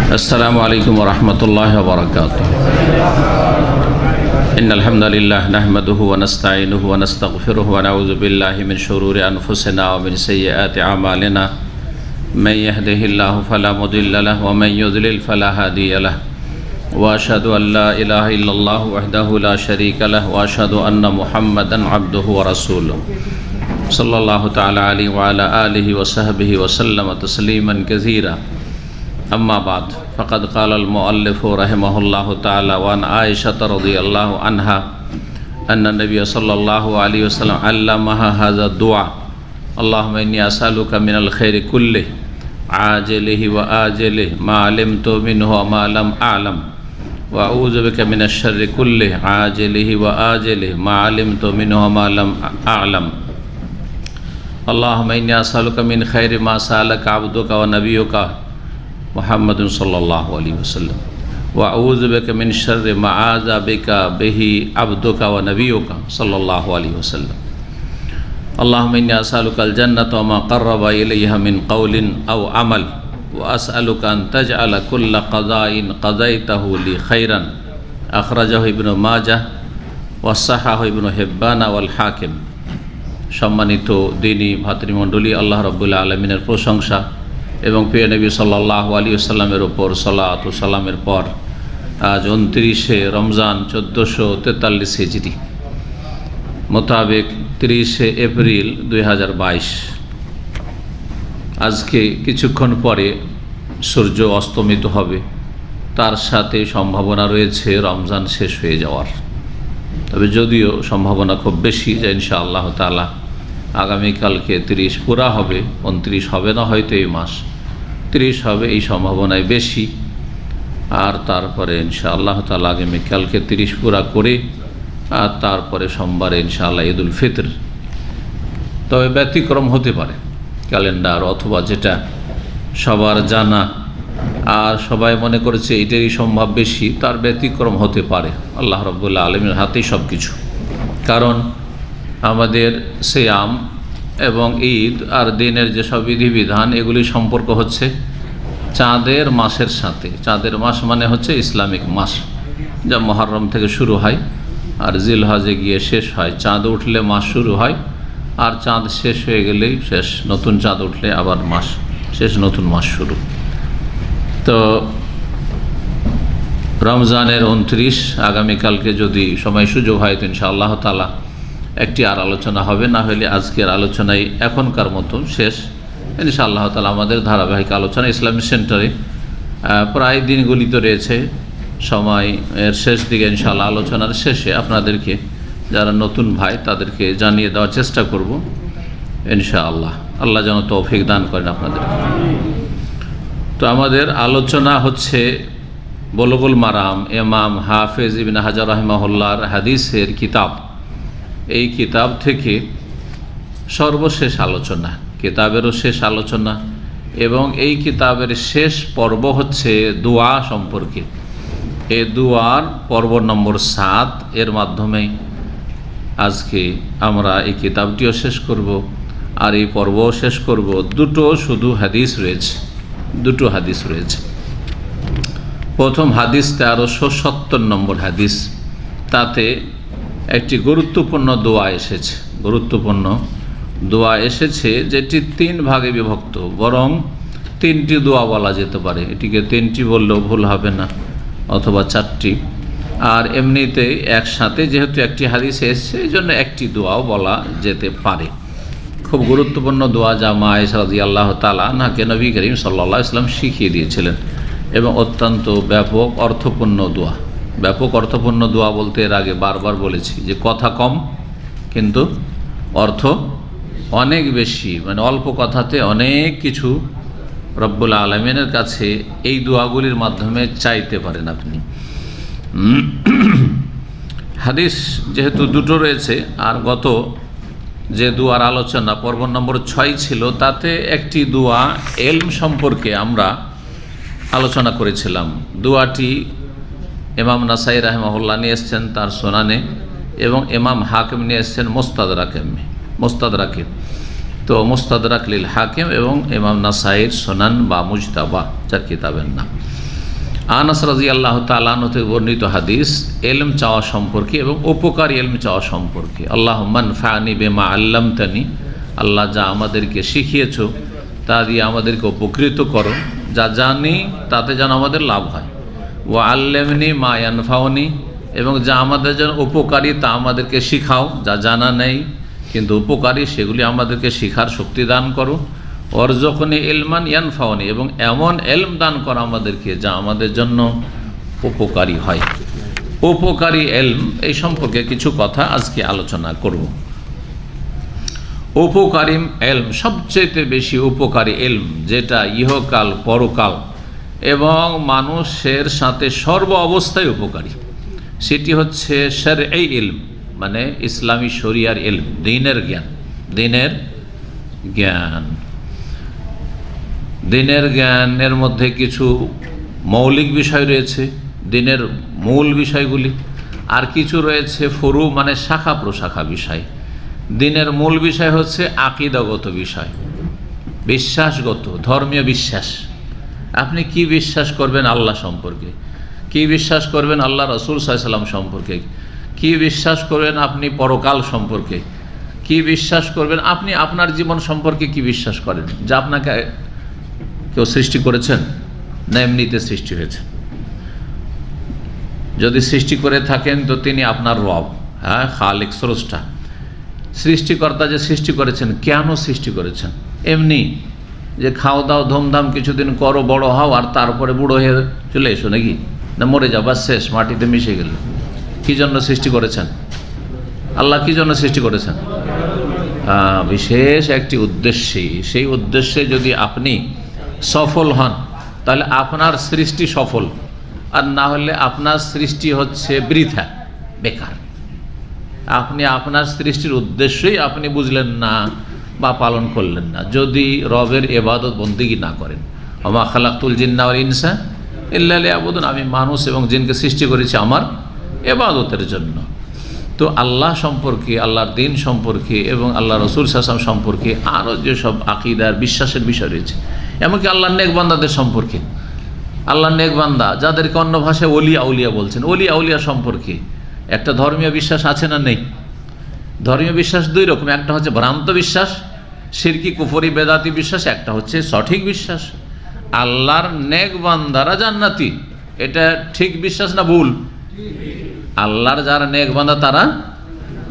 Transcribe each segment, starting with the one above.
अस्सलामु अलैकुम वरहमतुल्लाहि वबरकातुहू। इन्नल हम्दुलिल्लाह नहमदुहु व नस्तईनुहु व नस्तगफिरुहु व नऊज़ु बिल्लाहि मिन शुरूरि अनफुसिना व मिन सय्यिआति अमालिना। मन यहदिहिल्लाहु फला मुदिल्ल लहु व मन युद्लिल फला हादिय लहु। व अशहदु अल्ला इलाहा इल्लल्लाहु वहदहु ला शरीका लहु व अशहदु अन्ना मुहम्मदन अब्दुहु व रसूलुहु सल्लल्लाहु तआला अलैहि व अला आलिहि व सहबिहि व सल्लम तस्लीमन कसीरा। अम्मा बाद फ़क़द क़ालल मुअल्लिफ़ु रहिमहुल्लाहु तआला व अन आयशा रज़ियल्लाहु अन्हा अन्ना नबिय्य सल्लल्लाहु अलैहि वसल्लम अल्लमहा हाज़ा दुआ अल्लाहुम्मा इन्नी असअलुका मिनल खैरि कुल्लिहि आजिलिहि व आजिलिहि मा अलिमतु मिन्हु व मा लम अअलम व अऊज़ु बिका मिनश शर्रि कुल्लिहि आजिलिहि व आजिलिहि मा अलिमतु मिन्हु व मा लम अअलम। अल्लाहुम्मा इन्नी असअलुका मिन खैरि मा सअलका अब्दुका व नबियुका मुहम्मद सल्लल्लाहु अलैहि वसल्लम व अऊज़ु बिका मिन शर्रि मा आज़ा बिका बिही अब्दुका व नबियुका सल्लल्लाहु अलैहि वसल्लम। अल्लाहुम्मा इन्नी असअलुकल जन्नत व मा क़र्रबा इलैहा मिन क़ौलिन औ अमल व असअलुका अन तजअल कुल्ल क़ज़ाइन क़ज़ैतहु ली खैरन। अख़रजहु इब्नु माजाह व सहाहहु इब्नु हिब्बान वल हाकिम। सम्मानित दीनी भातृमण्डলী, আল্লাহ রাব্বুল আলামিনের প্রশংসা এবং প্রিয় নবী সাল্লাল্লাহু আলাইহি ওয়াসাল্লামের ওপর সালাত ও সালামের পর আজ 29শে রমজান 1443 হিজরি মোতাবেক 30শে এপ্রিল 2022। আজকে কিছুক্ষণ পরে সূর্য অস্তমিত হবে, তার সাথে সম্ভাবনা রয়েছে রমজান শেষ হয়ে যাওয়ার। তবে যদিও সম্ভাবনা খুব বেশি যে ইনশাআল্লাহ তাআলা আগামীকালকে 30 পুরা হবে, 29 হবে না হয়তো এই মাস, 30 হবে এই সম্ভাবনাই বেশি। আর তারপরে ইনশাআল্লাহ তাআলা আগামীকালকে 30 পুরা করে আর তারপরে সোমবারে ইনশাআল্লাহ ঈদুল ফিতর। তবে ব্যতিক্রম হতে পারে ক্যালেন্ডার অথবা যেটা সবার জানা আর সবাই মনে করেছে এটারই সম্ভব বেশি, তার ব্যতিক্রম হতে পারে। আল্লাহ রাব্বুল আলামিনের হাতেই সব কিছু। কারণ আমাদের সিয়াম এবং ঈদ আর দিনের যেসব বিধিবিধান এগুলি সম্পর্ক হচ্ছে চাঁদের মাসের সাথে। চাঁদের মাস মানে হচ্ছে ইসলামিক মাস, যা মুহররম থেকে শুরু হয় আর জিলহজে গিয়ে শেষ হয়। চাঁদ উঠলে মাস শুরু হয় আর চাঁদ শেষ হয়ে গেলেই শেষ, নতুন চাঁদ উঠলে আবার মাস শেষ, নতুন মাস শুরু। তো রমজানের 29 আগামীকালকে যদি সময় সুযোগ হয় তো ইনশাআল্লাহ তাআলা একটি আর আলোচনা হবে, না হলে আজকের আলোচনাই এখনকার মতো শেষ ইনশাআল্লাহ তাআলা। আমাদের ধারাবাহিক আলোচনা ইসলামিক সেন্টারে প্রায় দিনগুলিত রয়েছে, সময়ের শেষ দিকে ইনশাআল্লাহ আলোচনার শেষে আপনাদেরকে যারা নতুন ভাই তাদেরকে জানিয়ে দেওয়ার চেষ্টা করব ইনশাআল্লাহ। আল্লাহ যেন তৌফিক দান করেন আপনাদেরকে। তো আমাদের আলোচনা হচ্ছে বুলুগুল মারাম, ইমাম হাফেজ ইবনে হাজার রাহিমাহুল্লাহর হাদিসের কিতাব। এই কিতাব থেকে সর্বশেষ আলোচনা, কিতাবেরও শেষ আলোচনা, এবং এই কিতাবের শেষ পর্ব হচ্ছে দোয়া সম্পর্কে। এই দোয়ার পর্ব নম্বর 7, এর মাধ্যমে আজকে আমরা এই কিতাবটিও শেষ করব আর এই পর্বও শেষ করব। দুটো শুধু হাদিস রয়েছে, দুটো হাদিস রয়েছে। প্রথম হাদিস 1370 নম্বর হাদিস, তাতে একটি গুরুত্বপূর্ণ দোয়া এসেছে। গুরুত্বপূর্ণ দোয়া এসেছে যেটি 3 ভাগে বিভক্ত, বরং 3টি দোয়া বলা যেতে পারে। এটিকে 3টি বললেও ভুল হবে না, অথবা 4টি। আর এমনিতে একসাথে যেহেতু একটি হাদিস এসেছে এই জন্য একটি দোয়াও বলা যেতে পারে। খুব গুরুত্বপূর্ণ দোয়া, যা মা আয়েশা রাদিয়াল্লাহু তাআলা আনহাকে নবী করিম সাল্লাল্লাহু আলাইহি ওয়াসাল্লাম শিখিয়ে দিয়েছিলেন, এবং অত্যন্ত ব্যাপক অর্থপূর্ণ দোয়া। ব্যাপক অর্থপূর্ণ দোয়া বলতে এর আগে বারবার বলেছি যে কথা কম কিন্তু অর্থ অনেক বেশি, মানে অল্প কথাতে অনেক কিছু রব্বুল আলামিনের কাছে এই দোয়াগুলির মাধ্যমে চাইতে পারেন আপনি। হাদিস যেহেতু দুটো রয়েছে, আর গত যে দোয়ার আলোচনা পর্ব নম্বর 6 ছিল, তাতে একটি দোয়া ইলম সম্পর্কে আমরা আলোচনা করেছিলাম। দোয়াটি ইমাম নাসাই রাহিমাহুল্লাহ নিয়ে এসছেন তার সুনানে, এবং ইমাম হাকিম নিয়ে এসছেন মুস্তাদরাকে। তো মুস্তাদরাক লিল হাকিম এবং ইমাম নাসাইর সুনান বা মুজতাবা, যার কিতাবের নাম। আনাস রাদিয়াল্লাহু তাআলা আনহু থেকে বর্ণিত হাদিস ইলম চাওয়া সম্পর্কে এবং উপকারী ইলম চাওয়া সম্পর্কে। আল্লাহুম্মা আনফা'নি বিমা আল্লামতানি, আল্লাহ যা আমাদেরকে শিখিয়েছো তা দিয়ে আমাদেরকে উপকৃত করো, যা জানি তাতে যেন আমাদের লাভ হয়। ওয়া আল্লিমনি মা ইয়ানফাউনি, এবং যা আমাদের জন্য উপকারী তা আমাদেরকে শিখাও, যা জানা নেই কিন্তু উপকারী সেগুলি আমাদেরকে শিখার শক্তি দান করো। ওয়ারযুকনি ইলমান ইয়ানফাউনি, এবং এমন ইলম দান করো আমাদেরকে যা আমাদের জন্য উপকারী হয়। উপকারী ইলম এই সম্পর্কে কিছু কথা আজকে আলোচনা করব। উপকারী ইলম, সবচেয়ে বেশি উপকারী ইলম যেটা ইহকাল পরকাল এবং মানুষের সাথে সর্ব অবস্থায় উপকারী, সেটি হচ্ছে শরঈ ইলম, মানে ইসলামী শরিয়ার ইলম, দ্বীনের জ্ঞান। দ্বীনের জ্ঞান, দ্বীনের জ্ঞানের মধ্যে কিছু মৌলিক বিষয় রয়েছে, দ্বীনের মূল বিষয়গুলি, আর কিছু রয়েছে ফুরু মানে শাখা প্রশাখা বিষয়। দ্বীনের মূল বিষয় হচ্ছে আকীদাগত বিষয়, বিশ্বাসগত, ধর্মীয় বিশ্বাস। আপনি কি বিশ্বাস করবেন আল্লাহ সম্পর্কে, কি বিশ্বাস করবেন আল্লাহ রাসূল সাল্লাল্লাহু আলাইহি ওয়াসাল্লাম সম্পর্কে, কি বিশ্বাস করবেন আপনি পরকাল সম্পর্কে, কি বিশ্বাস করবেন আপনি আপনার জীবন সম্পর্কে, কি বিশ্বাস করেন যা আপনাকে কেউ সৃষ্টি করেছেন না এমনিতে সৃষ্টি হয়েছে। যদি সৃষ্টি করে থাকেন তো তিনি আপনার রব, হ্যাঁ, খালিক, স্রষ্টা। সৃষ্টিকর্তা যে সৃষ্টি করেছেন, কেন সৃষ্টি করেছেন? এমনি যে খাও দাও ধুমধাম কিছুদিন করো বড় হও আর তারপরে বুড়ো হয়ে চলে এসো নাকি, না মরে যাও বাস শেষ, মাটিতে মিশে গেল? কী জন্য সৃষ্টি করেছেন আল্লাহ? কী জন্য সৃষ্টি করেছেন? বিশেষ একটি উদ্দেশ্যে। সেই উদ্দেশ্যে যদি আপনি সফল হন তাহলে আপনার সৃষ্টি সফল, আর না হলে আপনার সৃষ্টি হচ্ছে বৃথা, বেকার। আপনি আপনার সৃষ্টির উদ্দেশ্যই আপনি বুঝলেন না বা পালন করলেন না যদি রবের ইবাদত বন্দেগী না করেন। ওমা খালাকতুল জিন্না ওয়াল ইনসা ইল্লা লিয়াবুদুন, আমি মানুষ এবং জিনকে সৃষ্টি করেছি আমার ইবাদতের জন্য। তো আল্লাহ সম্পর্কে, আল্লাহর দ্বীন সম্পর্কে এবং আল্লাহ রাসূল সাল্লাল্লাহু আলাইহি ওয়াসাল্লাম সম্পর্কে আরও যেসব আকীদার বিশ্বাসের বিষয় রয়েছে, এমনকি আল্লাহর নেক বান্দাদের সম্পর্কে, আল্লাহর নেক বান্দা যাদেরকে অন্য ভাষায় ওলিয়া আউলিয়া বলছেন, ওলিয়া আউলিয়া সম্পর্কে একটা ধর্মীয় বিশ্বাস আছে না নেই? ধর্মীয় বিশ্বাস দুই রকম, একটা হচ্ছে ভ্রান্ত বিশ্বাস, শিরকি কুফরি বেদাতি বিশ্বাস, একটা হচ্ছে সঠিক বিশ্বাস। আল্লাহর নেক বান্দারা জান্নাতি, এটা ঠিক বিশ্বাস না ভুল? আল্লাহর যারা নেক বান্দা তারা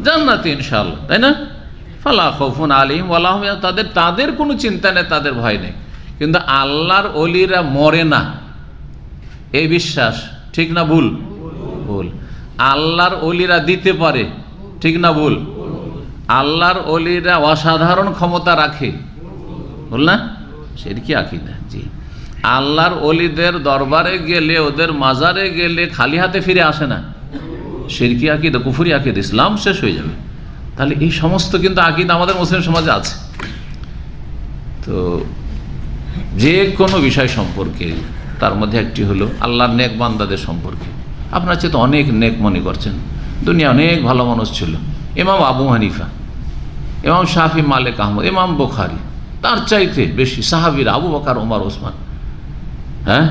জান্নাতি ইনশাআল্লাহ, তাই না? ফালা খাউফুন আলাইহিম ওয়ালা হুম ইয়াহজানুন, তাদের কোনো চিন্তা নেই, তাদের ভয় নেই। কিন্তু আল্লাহর ওলিরা মরে না, এই বিশ্বাস ঠিক না ভুল? ভুল। আল্লাহর ওলিরা দিতে পারে, ঠিক না ভুল? আল্লাহর ওলিরা অসাধারণ ক্ষমতা রাখে, ভুল না? শিরকি আকীদা। জি, আল্লাহর ওলিদের দরবারে গেলে, ওদের মাজারে গেলে খালি হাতে ফিরে আসে না, শিরকি আকীদা, কুফরি আকীদা, ইসলাম শেষ হয়ে যাবে। তাহলে এই সমস্ত কিন্তু আকীদা আমাদের মুসলিম সমাজে আছে। তো যে কোনো বিষয় সম্পর্কে, তার মধ্যে একটি হলো আল্লাহর নেক বান্দাদের সম্পর্কে। আপনার চেয়ে তো অনেক নেক মনে করছেন, দুনিয়া অনেক ভালো মানুষ ছিল, ইমাম আবু হানিফা, ইমাম শাফি, মালিক, আহমদ, ইমাম বুখারী, তার চাইতে বেশি সাহাবীরা, আবু বকর, ওমর, ওসমান, হ্যাঁ,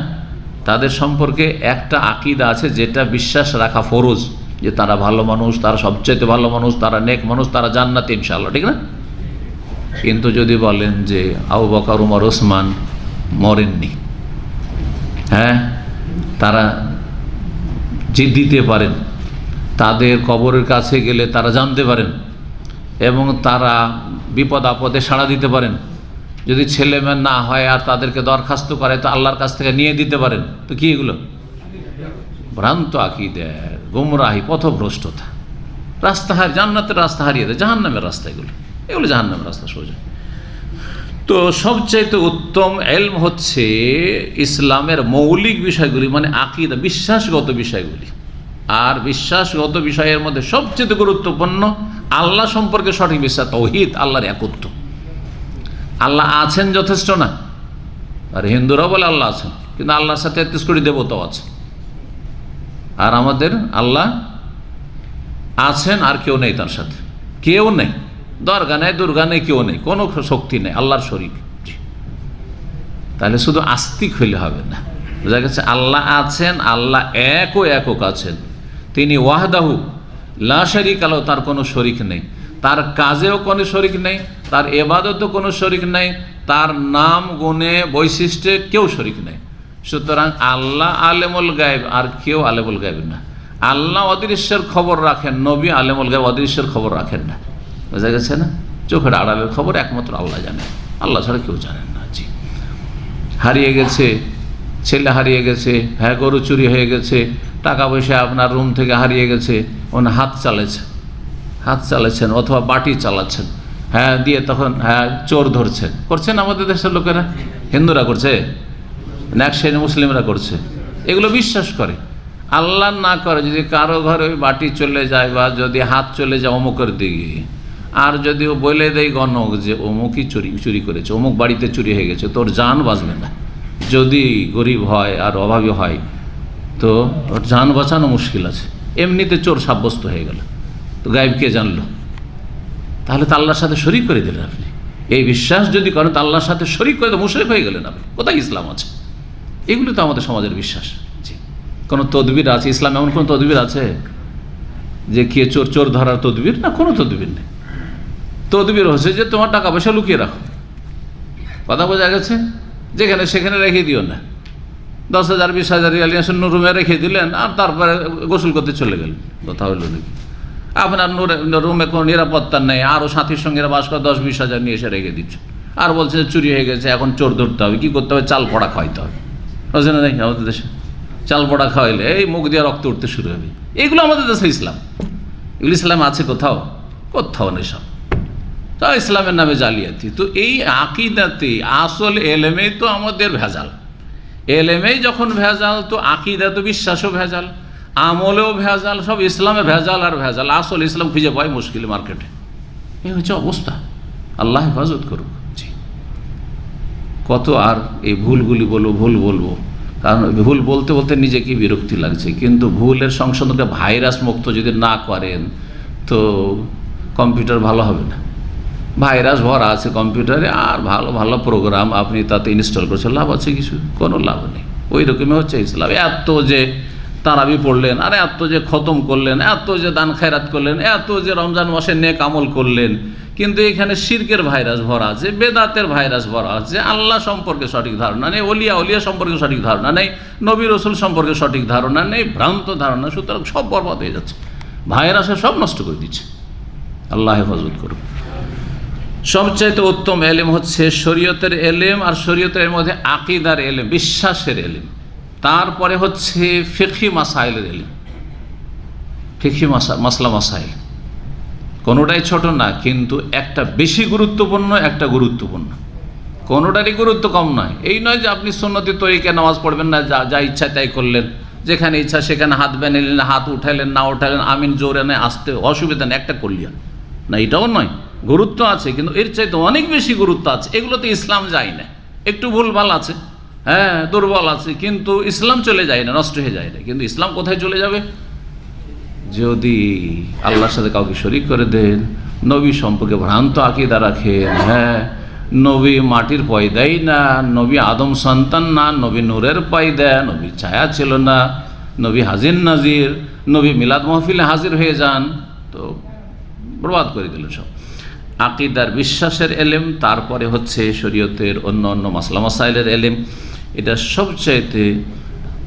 তাদের সম্পর্কে একটা আকীদা আছে যেটা বিশ্বাস রাখা ফরজ, যে তারা ভালো মানুষ, তারা সবচাইতে ভালো মানুষ, তারা নেক মানুষ, তারা জান্নাতে ইনশাআল্লাহ, ঠিক না? কিন্তু যদি বলেন যে আবু বকর, ওমর, ওসমান মরেননি, হ্যাঁ, তারা যে দিতে পারেন, তাদের কবরের কাছে গেলে তারা জানতে পারেন এবং তারা বিপদ আপদে সাড়া দিতে পারেন, যদি ছেলে মেয়ে না হয় আর তাদেরকে দরখাস্ত করে তো আল্লাহর কাছ থেকে নিয়ে দিতে পারেন, তো কি এগুলো? ভ্রান্ত আকীদা, গুমরাহি, পথভ্রষ্টতা, রাস্তা জান্নাতের রাস্তা হারিয়ে দেয়, জাহান্নামের রাস্তা, এগুলো জাহান্নামের রাস্তা সোজা। তো সবচাইতে উত্তম ইলম হচ্ছে ইসলামের মৌলিক বিষয়গুলি, মানে আকীদা, বিশ্বাসগত বিষয়গুলি। আর বিশ্বাসগত বিষয়ের মধ্যে সবচেয়ে গুরুত্বপূর্ণ আল্লাহ সম্পর্কে সঠিক বিশ্বাস, তাওহীদ, আল্লাহর একত্ব। আল্লাহ আছেন যথেষ্ট না? আর হিন্দুরা বলে আল্লাহ আছেন, কিন্তু আল্লাহর সাথে 33 কোটি দেবতাও আছে। আর আমাদের আল্লাহ আছেন আর কেউ নেই, তার সাথে কেউ নেই, দরগা নেই, দুর্গা নেই, কেউ নেই, কোনো শক্তি নেই, আল্লাহর শরীক। তাহলে শুধু আস্তিক হইলে হবে না, বোঝা গেছে? আল্লাহ আছেন, আল্লাহ এক ও একক আছেন। তিনি ওয়াহদাহু লা শারীকা লাহু, তার কোনো শরিক নেই, তার কাজেও কোনো শরিক নেই, তার ইবাদতেও কোনো শরিক নেই, তার নাম গুণে বৈশিষ্ট্যে কেউ শরিক নেই। সুতরাং আল্লাহ আলেমুল গায়েব, আর কেউ আলেমুল গায়েব না। আল্লাহ অদৃশ্যের খবর রাখেন, নবী আলেমুল গায়েব অদৃশ্যের খবর রাখেন না। বোঝা গেছে না? চোখের আড়ালের খবর একমাত্র আল্লাহ জানেন, আল্লাহ ছাড়া কেউ জানেন না। জি, হারিয়ে গেছে, ছেলে হারিয়ে গেছে, হ্যাঁ গরু চুরি হয়ে গেছে, টাকা পয়সা আপনার রুম থেকে হারিয়ে গেছে, ওনা হাত চালাচ্ছেন অথবা বাটি চালাচ্ছেন, হ্যাঁ দিয়ে তখন হ্যাঁ চোর ধরছেন, করছেন আমাদের দেশের লোকেরা, হিন্দুরা করছে না, এক শ্রেণী মুসলিমরা করছে, এগুলো বিশ্বাস করে। আল্লাহ না করে যদি কারো ঘরে ওই বাটি চলে যায় বা যদি হাত চলে যায় অমুকের দিকে, আর যদি ও বলে দেয় গণক যে অমুকই চুরি করেছে, অমুক বাড়িতে চুরি হয়ে গেছে, তোর জান বাঁচবে না। যদি গরিব হয় আর অভাবী হয় তো ওর জান বাঁচানো মুশকিল আছে, এমনিতে চোর সাব্যস্ত হয়ে গেল, তো গায়েব কে জানলো? তাহলে তো আল্লাহর সাথে শরিক করে দিলেন আপনি। এই বিশ্বাস যদি করেন তো আল্লাহর সাথে শরিক করে তো মুশরিক হয়ে গেলেন আপনি। কোথায় ইসলাম আছে? এগুলো তো আমাদের সমাজের বিশ্বাস। জি, কোনো তদবির আছে ইসলাম? এমন কোনো তদবির আছে যে কে চোর ধরার তদবির? না, কোনো তদবির নেই। তদবির হচ্ছে যে তোমার টাকা পয়সা লুকিয়ে রাখো। কথা বোঝা গেছে? যেখানে সেখানে রেখে দিও না। 10,000 20,000 রিয়াল রুমে রেখে দিলেন আর তারপরে গোসল করতে চলে গেলেন। কথা হলো নাকি? আপনার রুমে কোনো নিরাপত্তা নেই, আরও সাথীর সঙ্গে বাস করে 10-20,000 নিয়ে এসে রেখে দিচ্ছে, আর বলছে যে চুরি হয়ে গেছে, এখন চোর ধরতে হবে। কী করতে হবে? চাল পড়া খাওয়াইতে হবে। বুঝলেন না? আমাদের দেশে চাল পড়া খাওয়াইলে এই মুখ দিয়ে রক্ত উঠতে শুরু হবে। এইগুলো আমাদের দেশে ইসলাম? এগুলো ইসলাম আছে কোথাও? কোথাও নেই সব। তা ইসলামের নামে জালিয়াতি। তো এই আকিদাতে আসল এলেমেই তো আমাদের ভেজাল। এলেমেই যখন ভেজাল তো আকিদা তো বিশ্বাসও ভেজাল, আমলেও ভেজাল, সব ইসলামে ভেজাল আর ভেজাল। আসল ইসলাম খুঁজে পাই মুশকিল মার্কেটে। এই হচ্ছে অবস্থা। আল্লাহ হেফাজত করুক। জি, কত আর এই ভুল বলবো, কারণ ভুল বলতে বলতে নিজেকে বিরক্তি লাগছে। কিন্তু ভুলের সংশোধনকে ভাইরাস মুক্ত যদি না করেন তো কম্পিউটার ভালো হবে না। ভাইরাস ভরা আছে কম্পিউটারে, আর ভালো ভালো প্রোগ্রাম আপনি তাতে ইনস্টল করছেন, লাভ আছে কিছু? কোনো লাভ নেই। ওই রকমই হচ্ছে ইসলাম। এত যে তারাবি পড়লেন, আর এত যে খতম করলেন, এত যে দান খায়রাত করলেন, এত যে রমজান মাসে নেক আমল করলেন, কিন্তু এখানে শিরকের ভাইরাস ভরা আছে, বেদাতের ভাইরাস ভরা আছে, আল্লাহ সম্পর্কে সঠিক ধারণা নেই, অলিয়া সম্পর্কে সঠিক ধারণা নেই, নবী রসুল সম্পর্কে সঠিক ধারণা নেই, ভ্রান্ত ধারণা। সুতরাং সব বরবাদ হয়ে যাচ্ছে, ভাইরাসে সব নষ্ট করে দিচ্ছে। আল্লাহ হেফাজত করুন। সবচাইতে উত্তম এলেম হচ্ছে শরীয়তের এলেম, আর শরীয়তের মধ্যে আকিদার এলেম, বিশ্বাসের এলেম। তারপরে হচ্ছে ফিকহি মাসাইলের এলেম, ফিকহি মাসলা মাসাইল। কোনোটাই ছোট না, কিন্তু একটা বেশি গুরুত্বপূর্ণ, একটা গুরুত্বপূর্ণ। কোনোটারই গুরুত্ব কম নয়। এই নয় যে আপনি সুন্নতি তরিকায় নামাজ পড়বেন না, যা ইচ্ছা তাই করলেন, যেখানে ইচ্ছা সেখানে হাত বানাইলেন, হাত উঠাইলেন না উঠাইলেন, আমিন জোরে নেই আসতে অসুবিধা নেই, একটা করলিয়া না, এটাও নয়। গুরুত্ব আছে, কিন্তু এর চাইতে অনেক বেশি গুরুত্ব আছে। এগুলোতে ইসলাম যায় না, একটু ভুলভাল আছে, হ্যাঁ দুর্বল আছে, কিন্তু ইসলাম চলে যায় না, নষ্ট হয়ে যায় না। কিন্তু ইসলাম কোথায় চলে যাবে? যদি আল্লাহর সাথে কাউকে শরিক করে দেন, নবী সম্পর্কে ভ্রান্ত আকিদা রাখেন, হ্যাঁ নবী মাটির পয়দাই না, নবী আদম সন্তান না, নবী নূরের পয়দা, নবীর ছায়া ছিল না, নবী হাজির নাজির, নবী মিলাদ মাহফিলে হাজির হয়ে যান, তো বরবাদ করে দিল সব। আকিদার বিশ্বাসের এলেম, তারপরে হচ্ছে শরীয়তের অন্য অন্য মাসলা মাসাইলের এলেম, এটা সবচাইতে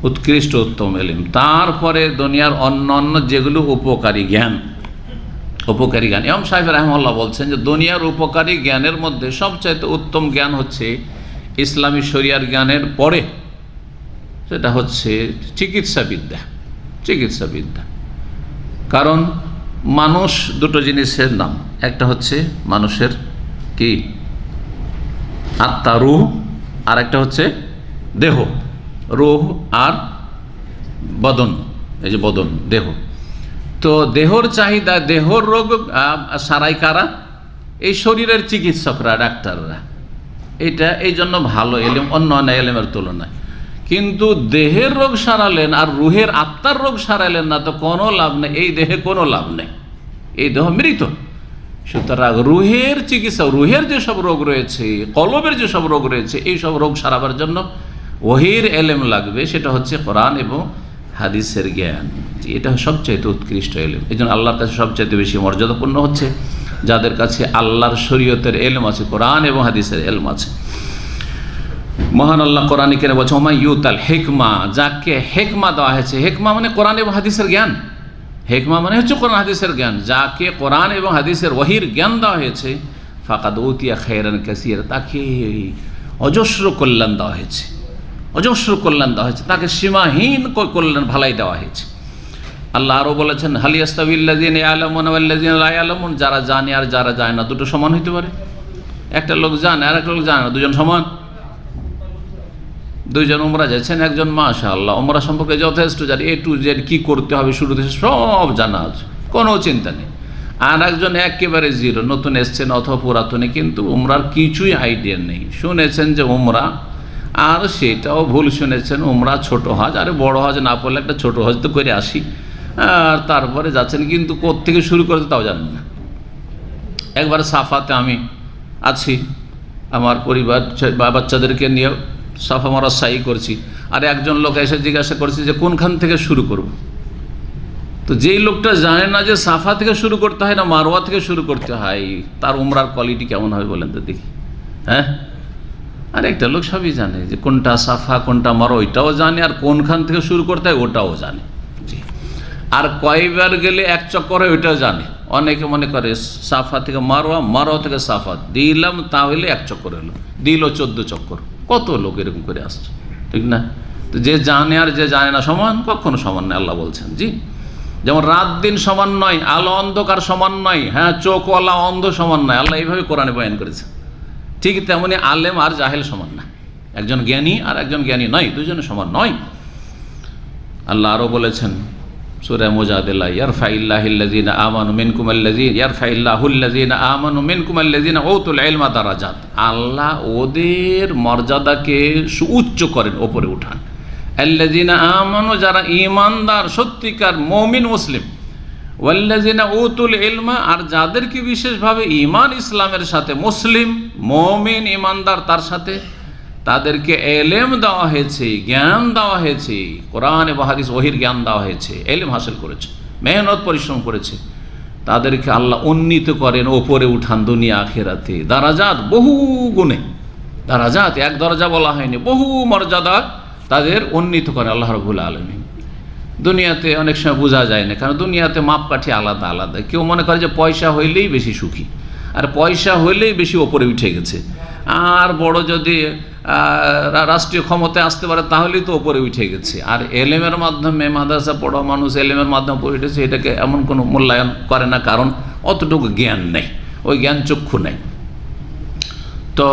উৎকৃষ্ট উত্তম এলেম। তারপরে দুনিয়ার অন্য অন্য যেগুলো উপকারী জ্ঞান, ইমাম সাহেব রাহিমাহুল্লাহ বলছেন যে দুনিয়ার উপকারী জ্ঞানের মধ্যে সবচাইতে উত্তম জ্ঞান হচ্ছে ইসলামী শরিয়ার জ্ঞানের পরে, সেটা হচ্ছে চিকিৎসাবিদ্যা। কারণ মানুষ দুটো জিনিসের নাম, একটা হচ্ছে মানুষের কি আত্মা, রূহ, আর একটা হচ্ছে দেহ। রূহ আর বদন, এই যে বদন দেহ। তো দেহর চাহিদা, দেহর রোগ সারাই কারা? এই শরীরের চিকিৎসকরা, ডাক্তাররা। এটা এই জন্য ভালো এলেম অন্য অন্য এলেমের তুলনায়। কিন্তু দেহের রোগ সারালেন আর রুহের আত্মার রোগ সারালেন না, তো কোনো লাভ নেই। এই দেহে কোনো লাভ নেই, এই দেহ মৃত। সুতরাং রুহের চিকিৎসা, রুহের যেসব রোগ রয়েছে, কলবের যেসব রোগ রয়েছে, এই সব রোগ সারাবার জন্য ওহির এলেম লাগবে, সেটা হচ্ছে কোরআন এবং হাদিসের জ্ঞান। এটা সবচাইতে উৎকৃষ্ট এলেম। এই জন্য আল্লাহর কাছে সবচাইতে বেশি মর্যাদাপূর্ণ হচ্ছে যাদের কাছে আল্লাহর শরীয়তের এলম আছে, কোরআন এবং হাদিসের এলম আছে। মহান আল্লাহ কোরআনে কেন বলছে ওমা ইউতাল হেকমা, যাকে হেকমা দেওয়া হয়েছে। হেকমা মানে কোরআন এবং হাদিসের জ্ঞান। হেকমা মানে হচ্ছে কোরআন হাদিসের জ্ঞান। যাকে কোরআন এবং হাদিসের ওয়াহির জ্ঞান দেওয়া হয়েছে, ফাকাদ উতিয়া খায়রান কাসীরা, তাকে অজস্র কল্যাণ দেওয়া হয়েছে, অজস্র কল্যাণ দেওয়া হয়েছে, তাকে সীমাহীন কল্যাণ ভালাই দেওয়া হয়েছে। আল্লাহ আরও বলেছেন হাল ইয়াস্তাবিল্লাযীনা ইয়ালামুনা ওয়াল্লাযীনা লা ইয়ালামুন, যারা জানে আর যারা জানে না দুটো সমান হইতে পারে? একটা লোক জানে আর একটা লোক জানে না, দুজন সমান? দুইজন উমরা যাচ্ছেন, একজন মাশাআল্লাহ উমরা সম্পর্কে যথেষ্ট জানে, এ টু জেড কী করতে হবে শুরু থেকে সব জানা আছে, কোনো চিন্তা নেই। আর একজন একেবারে জিরো, নতুন এসছেন অথবা পুরাতনে, কিন্তু উমরার কিছুই আইডিয়া নেই। শুনেছেন যে উমরা, আর সেটাও ভুল শুনেছেন, উমরা ছোট হজ, আরে বড় হজ না পড়লে একটা ছোট হজ তো করে আসি, আর তারপরে যাচ্ছেন, কিন্তু কোত্থেকে শুরু করতে তাও জানেন না। একবার সাফাতে আমি আছি, আমার পরিবার বাচ্চাদেরকে নিয়ে সাফা মারা সাই করছি, আর একজন লোক এসে জিজ্ঞাসা করছে যে কোনখান থেকে শুরু করব। তো যেই লোকটা জানে না যে সাফা থেকে শুরু করতে হয় না মারওয়া থেকে শুরু করতে হয়, তার উমরার কোয়ালিটি কেমন হবে বলেন তো দেখি? হ্যাঁ, আর একটা লোক সবই জানে যে কোনটা সাফা কোনটা মারওয়া, ওইটাও জানে, আর কোনখান থেকে শুরু করতে হয় ওটাও জানে। জি, আর কয়বার গেলে এক চক্কর হয় ওইটাও জানে। অনেকে মনে করে সাফা থেকে মারওয়া, মারওয়া থেকে সাফা দিলাম তাহলে এক চক্কর হলো, দিল 14 চক্কর। কত লোক এরকম করে আসছে, ঠিক না? তো যে জানে আর যে জানে না সমান, কখনো সমান নয়। আল্লাহ বলছেন জি, যেমন রাত দিন সমান নয়, আলো অন্ধকার সমান নয়, হ্যাঁ চোখওয়ালা অন্ধ সমান নয়, আল্লাহ এইভাবে কোরআনে বয়ান করেছে। ঠিক তেমনি আলেম আর জাহেল সমান না, একজন জ্ঞানী আর একজন জ্ঞানী নয়, দুজনে সমান নয়। আল্লাহ আরও বলেছেন সূরা মুজাদিলা, ইয়ারফাইল্লাহুল্লাযীনা আমানু মিনকুমাল্লাযীনা ইয়ারফাইল্লাহুল্লাযীনা আমানু মিনকুমাল্লাযীনা উতুল ইলমা দারাজাত, আল্লাহ ওদের মর্যাদাকে সুউচ্চ করেন, ওপরে উঠান। আল্লাযীনা আমানু, যারা ঈমানদার সত্যিকার মুমিন মুসলিম, ওয়াল্লাযীনা উতুল ইলমা, আর যাদেরকে বিশেষভাবে ঈমান ইসলামের সাথে মুসলিম মুমিন ঈমানদার তার সাথে তাদেরকে এলেম দেওয়া হয়েছে, জ্ঞান দেওয়া হয়েছে, কোরআন এবং হাদিস ওহির জ্ঞান দেওয়া হয়েছে, এলেম হাসিল করেছে, মেহনত পরিশ্রম করেছে, তাদেরকে আল্লাহ উন্নীত করেন, ওপরে উঠান দুনিয়া আখিরাতে, দারাজাত বহু গুণে। দারাজাত এক দরজা বলা হয়নি, বহু মর্যাদা তাদের উন্নীত করে আল্লাহ রাব্বুল আলামিন। দুনিয়াতে অনেক সময় বোঝা যায় না, কারণ দুনিয়াতে মাপকাঠি আলাদা আলাদা। কেউ মনে করে যে পয়সা হইলেই বেশি সুখী, আর পয়সা হইলেই বেশি ওপরে উঠে গেছে, আর বড় যদি রাষ্ট্রীয় ক্ষমতায় আসতে পারে তাহলেই তো ওপরে উঠে গেছে। আর এলেমের মাধ্যমে মাদ্রাসা পড়া মানুষ এলেমের মাধ্যমে উপরে উঠেছে, এটাকে এমন কোনো মূল্যায়ন করে না, কারণ অতটুকু জ্ঞান নেই, ওই জ্ঞান চক্ষু নেই। তো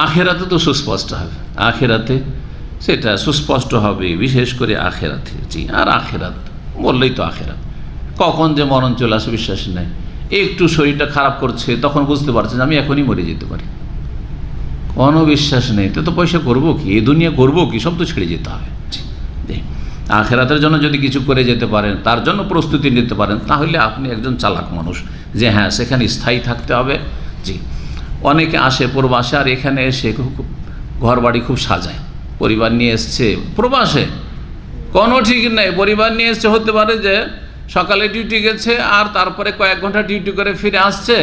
আখেরাতে তো সুস্পষ্ট হবে, আখেরাতে সেটা সুস্পষ্ট হবে, বিশেষ করে আখেরাতে। জি, আর আখেরাত বললেই তো আখেরাত, কখন যে মরণ চলে আসে বিশ্বাস নেই। একটু শরীরটা খারাপ করছে, তখন বুঝতে পারছে যে আমি এখনই মরে যেতে পারি, কোনো বিশ্বাস নেই। তো পয়সা করবো কি, এই দুনিয়া করবো কি, সব তো ছেড়ে যেতে হবে। আখেরাতের জন্য যদি কিছু করে যেতে পারেন, তার জন্য প্রস্তুতি নিতে পারেন, তাহলে আপনি একজন চালাক মানুষ, যে হ্যাঁ সেখানে স্থায়ী থাকতে হবে। জি, অনেকে আসে প্রবাসে, আর এখানে এসে ঘর বাড়ি খুব সাজায়, পরিবার নিয়ে এসছে প্রবাসে, কোনো ঠিক নেই, পরিবার নিয়ে এসছে, হতে পারে যে সকালে ডিউটি গেছে আর তারপরে কয়েক ঘন্টা ডিউটি করে ফিরে আসছে,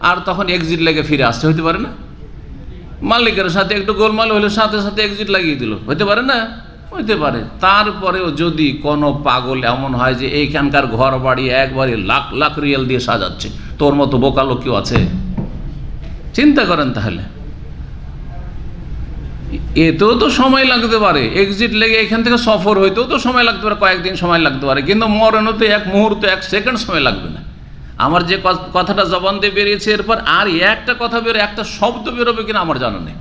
আর তখন এক্সিট লেগে ফিরে আসছে, হতে পারে না? মালিকের সাথে একটু গোলমাল হলে সাথে সাথে এক্সিট লাগিয়ে দিল, হতে পারে না? হতে পারে। তারপরেও যদি কোনো পাগল এমন হয় যে এইখানকার ঘর বাড়ি একবারে লাখ লাখ রিয়াল দিয়ে সাজাচ্ছে, তোর মতো বোকা লোক কেউ আছে? চিন্তা করেন তাহলে, এতেও তো সময় লাগতে পারে, এক্সিট লেগে এখান থেকে সফর হইতেও তো সময় লাগতে পারে, কয়েকদিন সময় লাগতে পারে, কিন্তু মরণও তো এক মুহূর্ত এক সেকেন্ড সময় লাগবে না। আমার যে কথাটা জবান দিয়ে বেরিয়েছে, এরপর আর একটা কথা বেরো, একটা শব্দ বেরোবে কিনা আমার জানা নেই।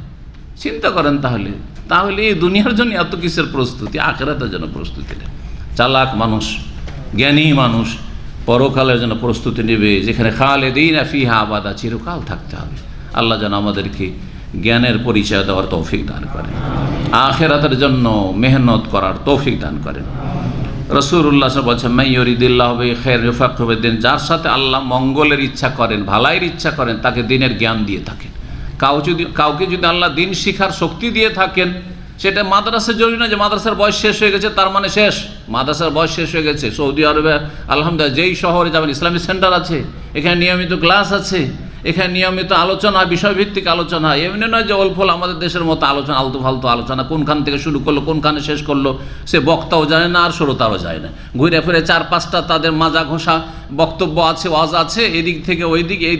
চিন্তা করেন তাহলে, তাহলে এই দুনিয়ার জন্য এত কিসের প্রস্তুতি, আখিরাতের জন্য প্রস্তুতি নেই। চালাক মানুষ, জ্ঞানী মানুষ পরকালের জন্য প্রস্তুতি নেবে, যেখানে খালিদিনা ফিহা আবাদা, চিরকাল থাকতে হবে। আল্লাহ যেন আমাদেরকে জ্ঞানের পরিচয় দেওয়ার তৌফিক দান করেন, আখিরাতের জন্য মেহনত করার তৌফিক দান করেন। রাসূলুল্লাহ সাল্লাল্লাহু আলাইহি ওয়াসাল্লাম বলেছেন, মান ইউরিদিল্লাহু বিহি খায়রান ইউফাক্কিহু ফিদ্দীন, যার সাথে আল্লাহ মঙ্গলের ইচ্ছা করেন, ভালাইয়ের ইচ্ছা করেন, তাকে দ্বীনের জ্ঞান দিয়ে থাকেন। কাউকে যদি আল্লাহ দ্বীন শিখার শক্তি দিয়ে থাকেন, সেটা মাদ্রাসা জরুরি না যে মাদ্রাসার বয়স শেষ হয়ে গেছে তার মানে শেষ, মাদ্রাসার বয়স শেষ হয়ে গেছে। সৌদি আরবে আলহামদুলিল্লাহ যেই শহরে যাবেন ইসলামিক সেন্টার আছে, এখানে নিয়মিত ক্লাস আছে, এখানে নিয়মিত আলোচনা, বিষয়ভিত্তিক আলোচনা। এমনি নয় যে অল্প আমাদের দেশের মতো আলোচনা, আলতু ফালতু আলোচনা, কোনখান থেকে শুরু করলো কোনখানে শেষ করলো সে বক্তাও জানে না আর শ্রোতাও যায় না। ঘুরে ফিরে 4-5টা তাদের মাজা ঘষা বক্তব্য আছে, ওয়াজ আছে, এদিক থেকে ওই দিক, এই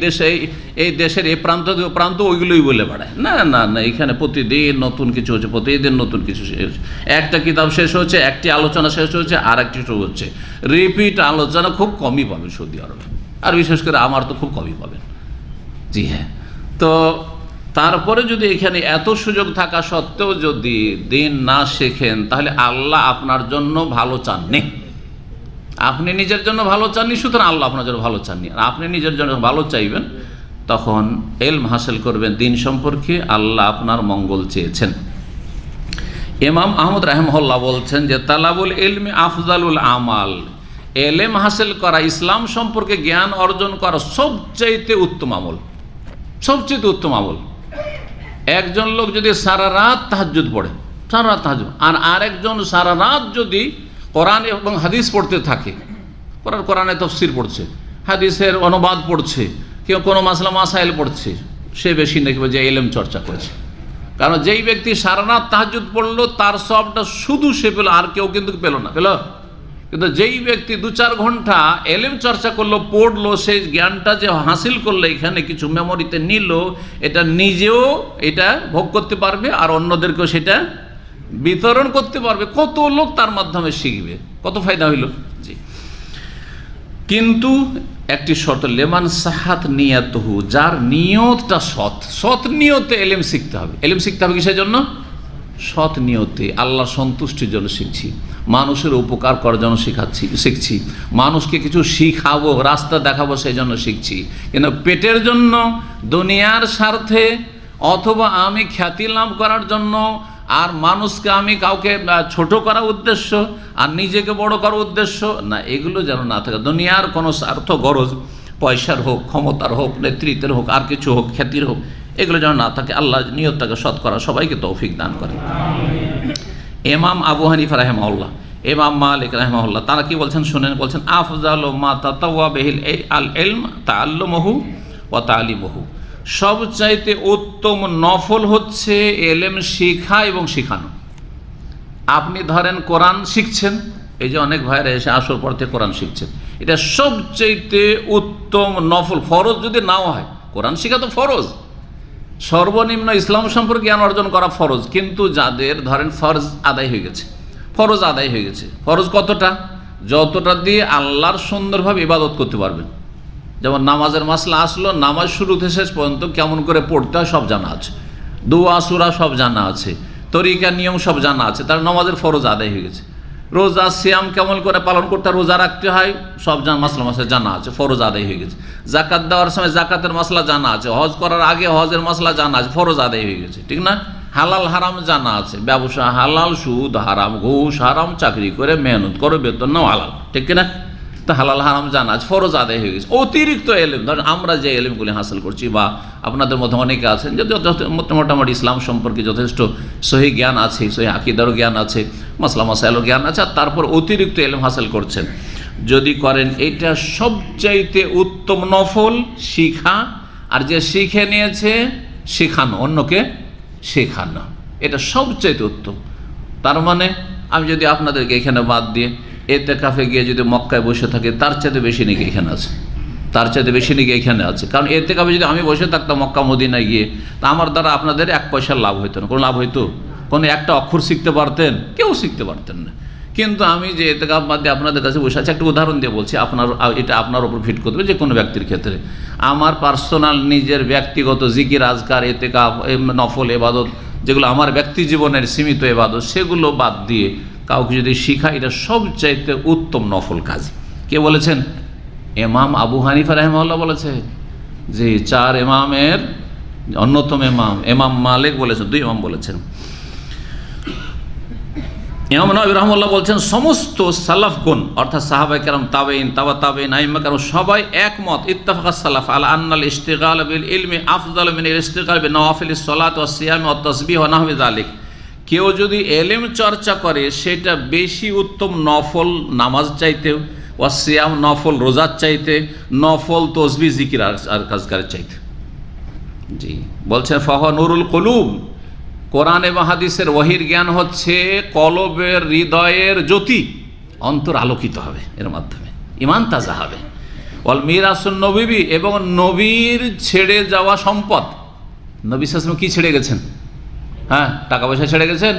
দেশের এই প্রান্ত থেকে ওই প্রান্ত, ওইগুলোই বলে বেড়ায়। না না না, এখানে প্রতিদিন নতুন কিছু হচ্ছে, প্রতিদিন নতুন কিছু শেষ হচ্ছে। একটা কিতাব শেষ হচ্ছে, একটি আলোচনা শেষ হচ্ছে, আর একটি শুরু হচ্ছে। রিপিট আলোচনা খুব কমই পাবেন সৌদি আরবে, আর বিশেষ করে আমার তো খুব কমই পাবেন। জি হ্যাঁ, তো তারপরে যদি এখানে এত সুযোগ থাকা সত্ত্বেও যদি দিন না শেখেন, তাহলে আল্লাহ আপনার জন্য ভালো চাননি। আপনি নিজের জন্য ভালো চাননি, সুতরাং আল্লাহ আপনার জন্য ভালো চাননি। আর আপনি নিজের জন্য ভালো চাইবেন, তখন ইলম হাসিল করবেন দিন সম্পর্কে, আল্লাহ আপনার মঙ্গল চেয়েছেন। ইমাম আহমদ রাহিমাহুল্লাহ বলছেন যে তালাবুল ইলমি আফজালুল আমাল, এলেম হাসিল করা, ইসলাম সম্পর্কে জ্ঞান অর্জন করা সবচাইতে উত্তম আমল, সবচেয়ে উত্তম আমল। একজন লোক যদি সারা রাত তাহাজ্জুদ পড়ে, সারা রাত তাহাজ্জুদ, আর আরেকজন সারা রাত যদি কোরআন এবং হাদিস পড়তে থাকে, কোরআনে তাফসীর পড়ছে, হাদিসের অনুবাদ পড়ছে, কেউ কোনো মাসলা মাসাইল পড়ছে, সে বেশি দেখবে যে ইলম চর্চা করেছে। কারণ যেই ব্যক্তি সারা রাত তাহাজ্জুদ পড়লো তার সবটা শুধু সে পেল, আর কেউ কিন্তু পেল না, পেল। কিন্তু যেই ব্যক্তি 2-4 ঘন্টা এলেম চর্চা করলো, পড়লো, সেই জ্ঞানটা যে হাসিল করলো, এখানে কিছু মেমোরিতে নিল, এটা নিজেও এটা ভোগ করতে পারবে, আর অন্যদেরকেও সেটা বিতরণ করতে পারবে। কত লোক তার মাধ্যমে শিখবে, কত ফায়দা হইল। জি, কিন্তু একটি শর্ত, লেমান সাহাত নিয়াতহু, যার নিয়তটা সৎ, সৎ নিয়তে এলেম শিখতে হবে। এলেম শিখতে হবে কিসের জন্য? সৎ নিয়তে, আল্লাহ সন্তুষ্টির জন্য শিখছি, মানুষের উপকার করার জন্য শিখছি, মানুষকে কিছু শিখাবো, রাস্তা দেখাবো, সেই জন্য শিখছি। কিন্তু পেটের জন্য, দুনিয়ার স্বার্থে, অথবা আমি খ্যাতি লাভ করার জন্য, আর মানুষকে আমি কাউকে ছোট করার উদ্দেশ্য, আর নিজেকে বড় করার উদ্দেশ্য না, এগুলো যেন না থাকে। দুনিয়ার কোনো স্বার্থ গরজ, পয়সার হোক, ক্ষমতার হোক, নেতৃত্বের হোক, আর কিছু হোক, খ্যাতির হোক, এগুলো যেন না থাকে। আল্লাহ নিয়তটাকে সৎ করা সবাইকে তৌফিক দান করে। ইমাম আবু হানিফা রাহিমাহুল্লাহ, ইমাম মালিক রাহিমাহুল্লাহ, তারা কি বলছেন শুনেন। বলছেন আফজালু মা তাতাওয়া বিহিল আল ইলম তাআল্লুমুহু ওয়া তা'লিমুহু, সবচাইতে উত্তম নফল হচ্ছে এলেম শিখা এবং শিখানো। আপনি ধরেন কোরআন শিখছেন, এই যে অনেক ভাইরা এসে আসর পর থেকে কোরআন শিখছেন, এটা সবচাইতে উত্তম নফল। ফরজ যদি নাও হয়, কোরআন শিখা তো ফরজ, সর্বনিম্ন ইসলাম সম্পর্কে জ্ঞান অর্জন করা ফরজ। কিন্তু যাদের ধরেন ফরজ আদায় হয়ে গেছে, ফরজ আদায় হয়ে গেছে, ফরজ কতটা? যতটা দিয়ে আল্লাহর সুন্দরভাবে ইবাদত করতে পারবেন। যেমন নামাজের মাসলা আসলো, নামাজ শুরু থেকে শেষ পর্যন্ত কেমন করে পড়তে হয় সব জানা আছে, দুয়া সূরা সব জানা আছে, তরিকা নিয়ম সব জানা আছে, তার নামাজের ফরজ আদায় হয়ে গেছে। রোজা সিয়াম কেমন করে পালন করতে হয়, রোজা রাখতে হয়, সব মাসলা জানা আছে, ফরজ আদায় হয়ে গেছে। জাকাত দেওয়ার সময় জাকাতের মাসলা জানা আছে, হজ করার আগে হজের মাসলা জানা আছে, ফরজ আদায় হয়ে গেছে, ঠিক না? হালাল হারাম জানা আছে, ব্যবসা হালাল, সুদ হারাম, ঘুষ হারাম, চাকরি করে মেহনত করে বেতন নাও হালাল, ঠিক কিনা? তো হালাল হারাম জানা আছে, ফরজ আদায় হয়ে গেছে। অতিরিক্ত এলেম, ধরেন আমরা যে এলেমগুলি হাসিল করছি, বা আপনাদের মধ্যে অনেকে আছেন যে মোটামুটি ইসলাম সম্পর্কে যথেষ্ট সহি জ্ঞান আছে, সহি আকীদারও জ্ঞান আছে, মাসলা মাসাইলও জ্ঞান আছে, আর তারপর অতিরিক্ত এলেম হাসিল করছেন, যদি করেন এটা সবচাইতে উত্তম নফল শিখা, আর যে শিখে নিয়েছে শেখানো, অন্যকে শেখানো, এটা সবচাইতে উত্তম। তার মানে আমি যদি আপনাদেরকে এখানে বাদ দিয়ে এতেকাফে গিয়ে যদি মক্কায় বসে থাকে, তার চাইতে বেশি নাকি এখানে আছে, তার চাইতে বেশি নাকি এখানে আছে। কারণ এতেকাফে যদি আমি বসে থাকতাম মক্কা মদিনায় গিয়ে, তা আমার দ্বারা আপনাদের 1 পয়সার লাভ হইতো না। কোনো লাভ হইতো? কোনো একটা অক্ষর শিখতে পারতেন? কেউ শিখতে পারতেন না। কিন্তু আমি যে এতেকাফ বাদ দিয়ে আপনাদের কাছে বসে আছি, একটা উদাহরণ দিয়ে বলছি, এটা আপনার উপর ফিট করতে হবে যে কোনো ব্যক্তির ক্ষেত্রে। আমার পার্সোনাল নিজের ব্যক্তিগত জিকির আজকার, এতেকাফ, নফল এবাদত, যেগুলো আমার ব্যক্তি জীবনের সীমিত এবাদত, সেগুলো বাদ দিয়ে কাউকে যদি শিখা, এটা সবচাইতে উত্তম নফল কাজ। কে বলেছেন? ইমাম আবু হানিফা রাহিমাহুল্লাহ বলেছে। যে 4 ইমামের অন্যতম ইমাম, ইমাম মালিক বলেছেন, 2 ইমাম বলেছেন। ইমাম নবী রাহিমাহুল্লাহ বলছেন সমস্ত সালাফগণ, অর্থাৎ সাহাবায়ে কেরাম, তাবেঈন, তাবেঈন, আইম্মা কেরাম সবাই একমত, ইত্তাফাকাস সালাফ আলা আন্নাল ইশতিগাল বিল ইলমি আফযালু মিনাল ইশতিগাল বিনওয়াফিলিস সালাত ওয়াস সিয়াম ওয়াত তাসবিহ ওয়া নাহওয়ি যালিক। কেউ যদি এলেম চর্চা করে সেটা বেশি উত্তম নফল নামাজ চাইতে, ওয়াসিয়াম নফল রোজার চাইতে, নফল তসবি জিকির আর কাজকারের চাইতে। জি বলছেন ফাহ নুরুল কলুব, কোরআন এবং হাদিসের ওয়াহির জ্ঞান হচ্ছে কলবের হৃদয়ের জ্যোতি, অন্তর আলোকিত হবে এর মাধ্যমে, ইমান তাজা হবে। ওয়াল মিরাসুন নবী, এবং নবীর ছেড়ে যাওয়া সম্পদ। নবী সাল্লাল্লাহু আলাইহি ওয়াসাল্লাম কি ছেড়ে গেছেন? হ্যাঁ, টাকা পয়সা ছেড়ে গেছেন।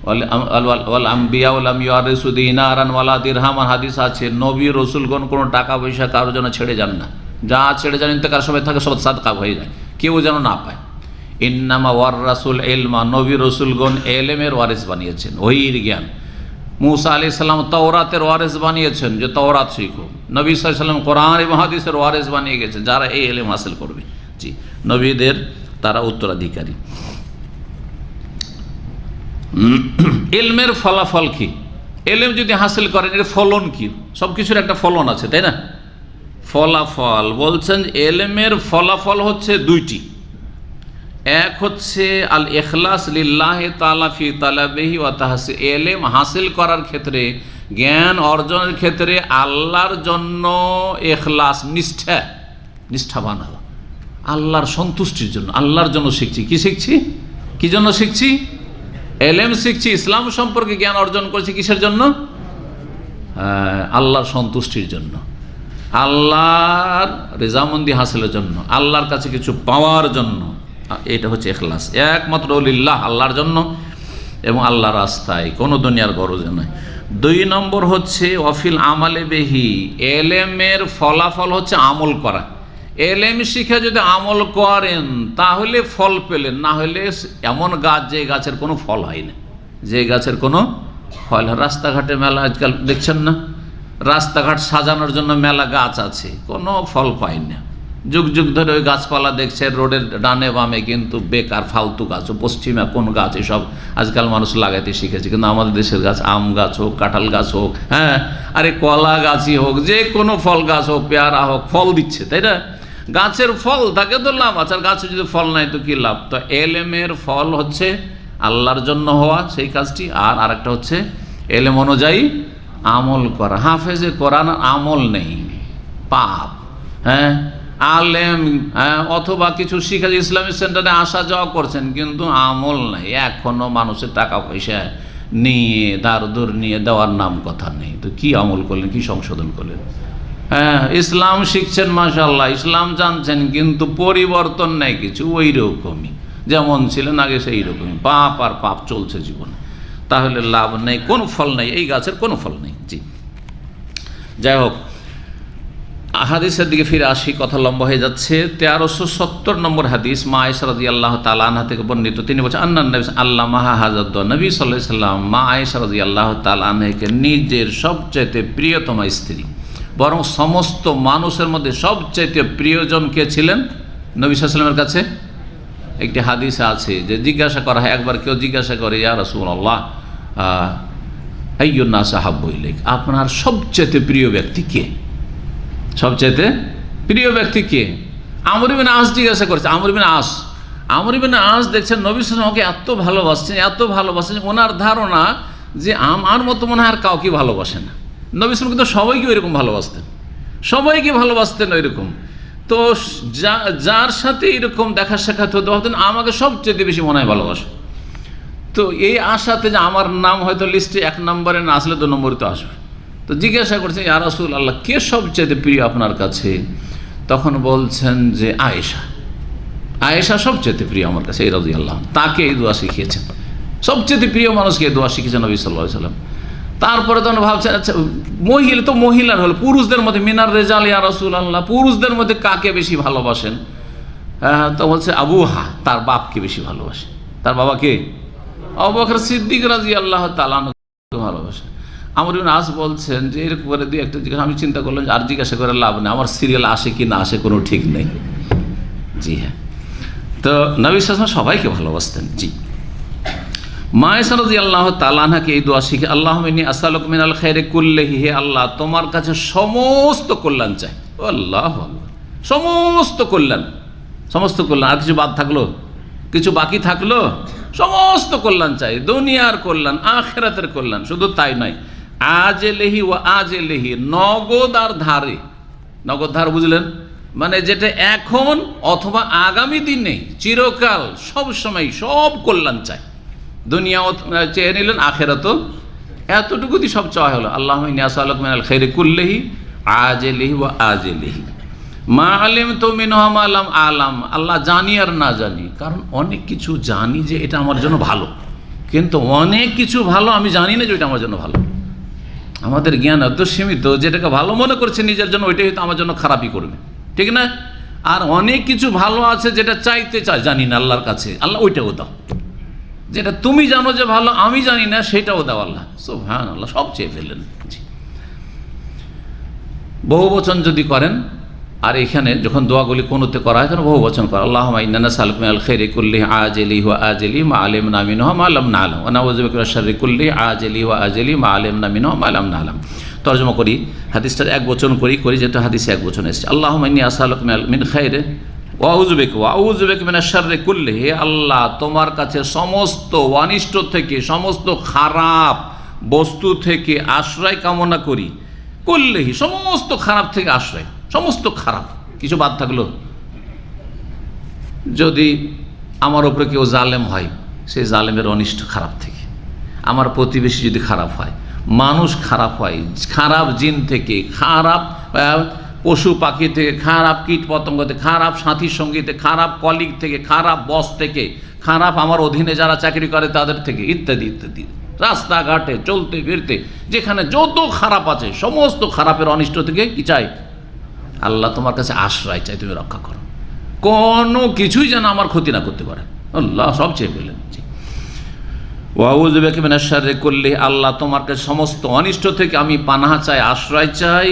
ওয়াল আম্বিয়া লাম ইউরিসু দিনারান ওয়ালা দিরহামান, হাদিস আছে নবী রসুলগণ কোনো টাকা পয়সা কারোর জন্য ছেড়ে যান না, যা ছেড়ে যান ইন্তেকার সময় থাকে সব সাদকা হয়ে যায়, কেউ যেন না পায়। ইন্নামা ওয়ারাসুল ইলমা, নবী রসুলগণ এলেমের ওয়ারিস বানিয়েছেন, ওহির জ্ঞান। মুসা আলাইহিস সালাম তাওরাতের ওয়ারিস বানিয়েছেন, যে তাওরাত শিখো। নবী সাল্লাল্লাহু আলাইহি ওয়াসাল্লাম কোরআন এবং হাদিসের ওয়ারিস বানিয়ে গেছেন, যারা এই এলেম হাসিল করবে। জি, নবীদের তারা উত্তরাধিকারী। ইলমের ফলাফল কি? এলেম যদি হাসিল করেন এর ফলন কি? সব কিছুর একটা ফলন আছে, তাই না? ফলাফল বলছেন এলেমের ফলাফল হচ্ছে দুইটি। এক হচ্ছে আল ইখলাস লিল্লাহি তাআলা ফি তালাবিহি ওয়া তাহসি, এলেম হাসিল করার ক্ষেত্রে, জ্ঞান অর্জনের ক্ষেত্রে আল্লাহর জন্য ইখলাস, নিষ্ঠাবান হওয়া, আল্লাহর সন্তুষ্টির জন্য, আল্লাহর জন্য শিখছি। কি শিখছি? কি জন্য শিখছি? এলেম শিখছি, ইসলাম সম্পর্কে জ্ঞান অর্জন করছি, কিসের জন্য? আল্লাহর সন্তুষ্টির জন্য, আল্লাহর রেজামন্দি হাসিলের জন্য, আল্লাহর কাছে কিছু পাওয়ার জন্য। এটা হচ্ছে ইখলাস, একমাত্র লিল্লাহ, আল্লাহর জন্য এবং আল্লাহর রাস্তায়, কোনো দুনিয়ার গরজে নয়। দুই নম্বর হচ্ছে ওয়াফিল আমালে বেহি, এলেমের ফলাফল হচ্ছে আমল করা। এলেম শিখে যদি আমল করেন তাহলে ফল পেলেন, না হলে এমন গাছ যে গাছের কোনো ফল হয় না, যে গাছের কোনো ফল। রাস্তাঘাটে মেলা আজকাল দেখছেন না, রাস্তাঘাট সাজানোর জন্য মেলা গাছ আছে, কোনো ফল পায় না। যুগ যুগ ধরে ওই গাছপালা দেখছে রোডের ডানে বামে, কিন্তু বেকার ফালতু গাছ। পশ্চিমে কোন গাছ এসব আজকাল মানুষ লাগাইতে শিখেছে, কিন্তু আমাদের দেশের গাছ, আম গাছ হোক, কাঁঠাল গাছ হোক, হ্যাঁ, আরে কলা গাছই হোক, যে কোনো ফল গাছ হোক, পেয়ারা হোক, ফল দিচ্ছে, তাই না? গাছের ফল থাকে তো লাভ আছে, আর গাছে যদি ফল নাই তো কি লাভ? তো এলেমের ফল হচ্ছে আল্লাহর জন্য হওয়া সেই কাজটি, আর আরেকটা হচ্ছে এলেম অনুযায়ী আমল করা। হাফেজে কোরআন আমল নেই, পাপ। হ্যাঁ, আলেম, হ্যাঁ, অথবা কিছু শিখা ইসলামিক সেন্টারে আসা যাওয়া করছেন, কিন্তু আমল নাই। এখনো মানুষের টাকা পয়সা নিয়ে ধার ধর নিয়ে দেওয়ার নাম কথা নেই, তো কি আমল করলেন, কি সংশোধন করলেন? হ্যাঁ, ইসলাম শিখছেন মাশাআল্লাহ, ইসলাম জানছেন, কিন্তু পরিবর্তন নেই কিছু, ওই রকমই যেমন ছিলেন আগে সেই রকমই, পাপ আর পাপ চলছে জীবনে। তাহলে লাভ নেই, কোনো ফল নেই, এই গাছের কোনো ফল নেই। জি, যাই হোক, হাদিসের দিকে ফিরে আসি, কথা লম্বা হয়ে যাচ্ছে। 1370 নম্বর হাদিস, মা আয়েশা রাদিয়াল্লাহু তাআলা আনহা থেকে বর্ণিত। তিনি বলছেন আন্নান নবী আল্লামাহা হাযাদ, নবী সাল্লাল্লাহু আলাইহি সাল্লাম মা আয়েশা রাদিয়াল্লাহু তাআলা আনহাকে নিজের সবচাইতে প্রিয়তমা স্ত্রী, বরং সমস্ত মানুষের মধ্যে সবচাইতে প্রিয়জন কে ছিলেন নবী সাল্লাল্লাহু আলাইহি সাল্লামের কাছে? একটি হাদিসে আছে যে জিজ্ঞাসা করা হয়, একবার কেউ জিজ্ঞাসা করে, ইয়া রাসূলুল্লাহ আইয়ুন নাস আহাব্বু ইলাইক, আপনার সবচাইতে প্রিয় ব্যক্তি কে? সবচাইতে প্রিয় ব্যক্তি কে? আমর ইবনে আস জিজ্ঞাসা করেছে। আমর ইবনে আস দেখছেন নবী সাল্লাল্লাহু আলাইহি ওয়াসাল্লামকে এত ভালোবাসছেন, ওনার ধারণা যে আমার মতো মনে হয় আর কাউকে ভালোবাসে না। নবী সাল্লাল্লাহু আলাইহি ওয়াসাল্লাম কিন্তু সবাইকে ওইরকম ভালোবাসতেন, ওইরকম। তো যার সাথে এরকম দেখা সাক্ষাৎ হতে হতেন, আমাকে সবচেয়ে বেশি মনে হয় ভালোবাসে। তো এই আশাতে যে আমার নাম হয়তো লিস্টে 1 নম্বরে না আসলে 2 নম্বরে তো আসবে, তো জিজ্ঞাসা করছেন, ইয়া রাসূলুল্লাহ, কে সবচেয়ে প্রিয় আপনার কাছে? তখন বলছেন যে আয়েশা সবচেয়ে প্রিয় আমার কাছে, এই রাদিয়াল্লাহু, তাকে এই দোয়া শিখিয়েছেন। সবচেয়ে প্রিয় মানুষকে এই দোয়া শিখিয়েছেন নবী সাল্লাল্লাহু আলাইহি ওয়াসাল্লাম। তারপরে তখন ভাবছেন, আচ্ছা মহিলার হলো, পুরুষদের মধ্যে মিনার রেজাল ইয়া রাসূলুল্লাহ, পুরুষদের মধ্যে কাকে বেশি ভালোবাসেন? তো বলছে আবুহা, তার বাপকে বেশি ভালোবাসে। তার বাবা কে? আবু বকর সিদ্দিক রাদিয়াল্লাহু তাআলা আনহু ভালোবাসে। আমর ইবনে আস বলছেন যে এর পরে দুই একটা জিজ্ঞাসা, আমি চিন্তা করলাম আর জিজ্ঞাসা করে লাভ নেই, আমার সিরিয়াল আসে কি না আসে কোনো ঠিক নেই। জি হ্যাঁ, তো নবী সাল্লাল্লাহু আলাইহি ওয়াসাল্লাম সবাইকে ভালোবাসতেন। জি, মা আয়েশা রাদিয়াল্লাহু তাআলা আনহাকে এই দোয়া শিখে, আল্লাহুম্মা ইন্নী আসআলুকা মিনাল খায়রি কুল্লিহি, হে আল্লাহ, তোমার কাছে সমস্ত কল্যাণ চাই। আল্লাহু আকবার, সমস্ত কল্যাণ, আর কিছু বাদ থাকলো কিছু বাকি থাকলো? সমস্ত কল্যাণ চাই, দুনিয়ার কল্যাণ, আখিরাতের কল্যাণ। শুধু তাই নয়, আজেলেহি ও আজেলেহি, নগদ আর ধারে। নগদ ধার বুঝলেন? মানে যেটা এখন অথবা আগামী দিনে, চিরকাল, সব সময় সব কল্যাণ চাই। দুনিয়াও চেয়ে নিলেন, আখিরাতও, এতটুকু দিয়ে সব চাওয়া হলো। আল্লাহুম্মা ইন্নী আসআলুকা মিনাল খাইরি কুল্লিহি আজেলিহি ওয়া আজেলিহি মা আলিমতু মিনহু মা লাম আলাম। আল্লাহ জানি আর না জানি, কারণ অনেক কিছু জানি যে এটা আমার জন্য ভালো, কিন্তু অনেক কিছু ভালো আমি জানি না যে এটা আমার জন্য ভালো। আমাদের জ্ঞান এত সীমিত, যেটাকে ভালো মনে করছে নিজের জন্য, ওইটাই হয়তো আমার জন্য খারাপই করবে, ঠিক না? আর অনেক কিছু ভালো আছে যেটা চাইতে চাই, জানি না আল্লাহর কাছে, আল্লাহ ওইটাও দাও। যেটা তুমি জানো যে ভালো, আমি জানি না, সেটাও দাও আল্লাহ। সুবহানাল্লাহ, সব চেয়ে ফেললেন। বহু বচন যদি করেন, আর এখানে যখন দোয়াগুলি কোনোতে করা হয় তখন বহু বচন করা। আল্লাহুম্মা ইন্না নাসআলুকা মিনাল খাইরি কুল্লিহি আজিলিহি ওয়া আজিলিহি মা আলিমনা মিনহু মা লাম না'লাম ওয়া নাউযু বিকা মিনাশ শাররি কুল্লিহি আজিলিহি ওয়া আজিলিহি মা আলিমনা মিনহু মা লাম না'লাম। তরজমা করি, হাদিসটার এক বচন করি যেহেতু হাদিসে এক বচন এসেছে। আল্লাহুম্মা ইন্নী আসআলুকা মিন খাইরি ওয়া আউযু বিকা মিনাশ শাররি কুল্লিহি। হে আল্লাহ, তোমার কাছে সমস্ত অনিষ্ট থেকে, সমস্ত খারাপ বস্তু থেকে আশ্রয় কামনা করি। কুল্লিহি, সমস্ত খারাপ থেকে আশ্রয়, সমস্ত খারাপ, কিছু বাদ থাকলো। যদি আমার উপরে কেউ জালেম হয়, সেই জালেমের অনিষ্ট খারাপ থেকে। আমার প্রতিবেশী যদি খারাপ হয়, মানুষ খারাপ হয়, খারাপ জিন থেকে, খারাপ পশু পাখি থেকে, খারাপ কীট পতঙ্গ থেকে, খারাপ সাথী সঙ্গীতে, খারাপ কলিগ থেকে, খারাপ বস থেকে, খারাপ আমার অধীনে যারা চাকরি করে তাদের থেকে, ইত্যাদি ইত্যাদি। রাস্তাঘাটে চলতে ফিরতে যেখানে যত খারাপ আছে, সমস্ত খারাপের অনিষ্ট থেকে কি চাই? আল্লাহ তোমার কাছে আশ্রয় চাই, তুমি রক্ষা করো, কোনো কিছুই যেন আমার ক্ষতি না করতে পারে। আল্লাহ সব চেয়ে ফেললেন। ওয়া আউযু বিকা মিনাশ শাররি কুল্লিহি, আল্লাহ তোমার কাছে সমস্ত অনিষ্ট থেকে আমি পানাহা চাই, আশ্রয় চাই।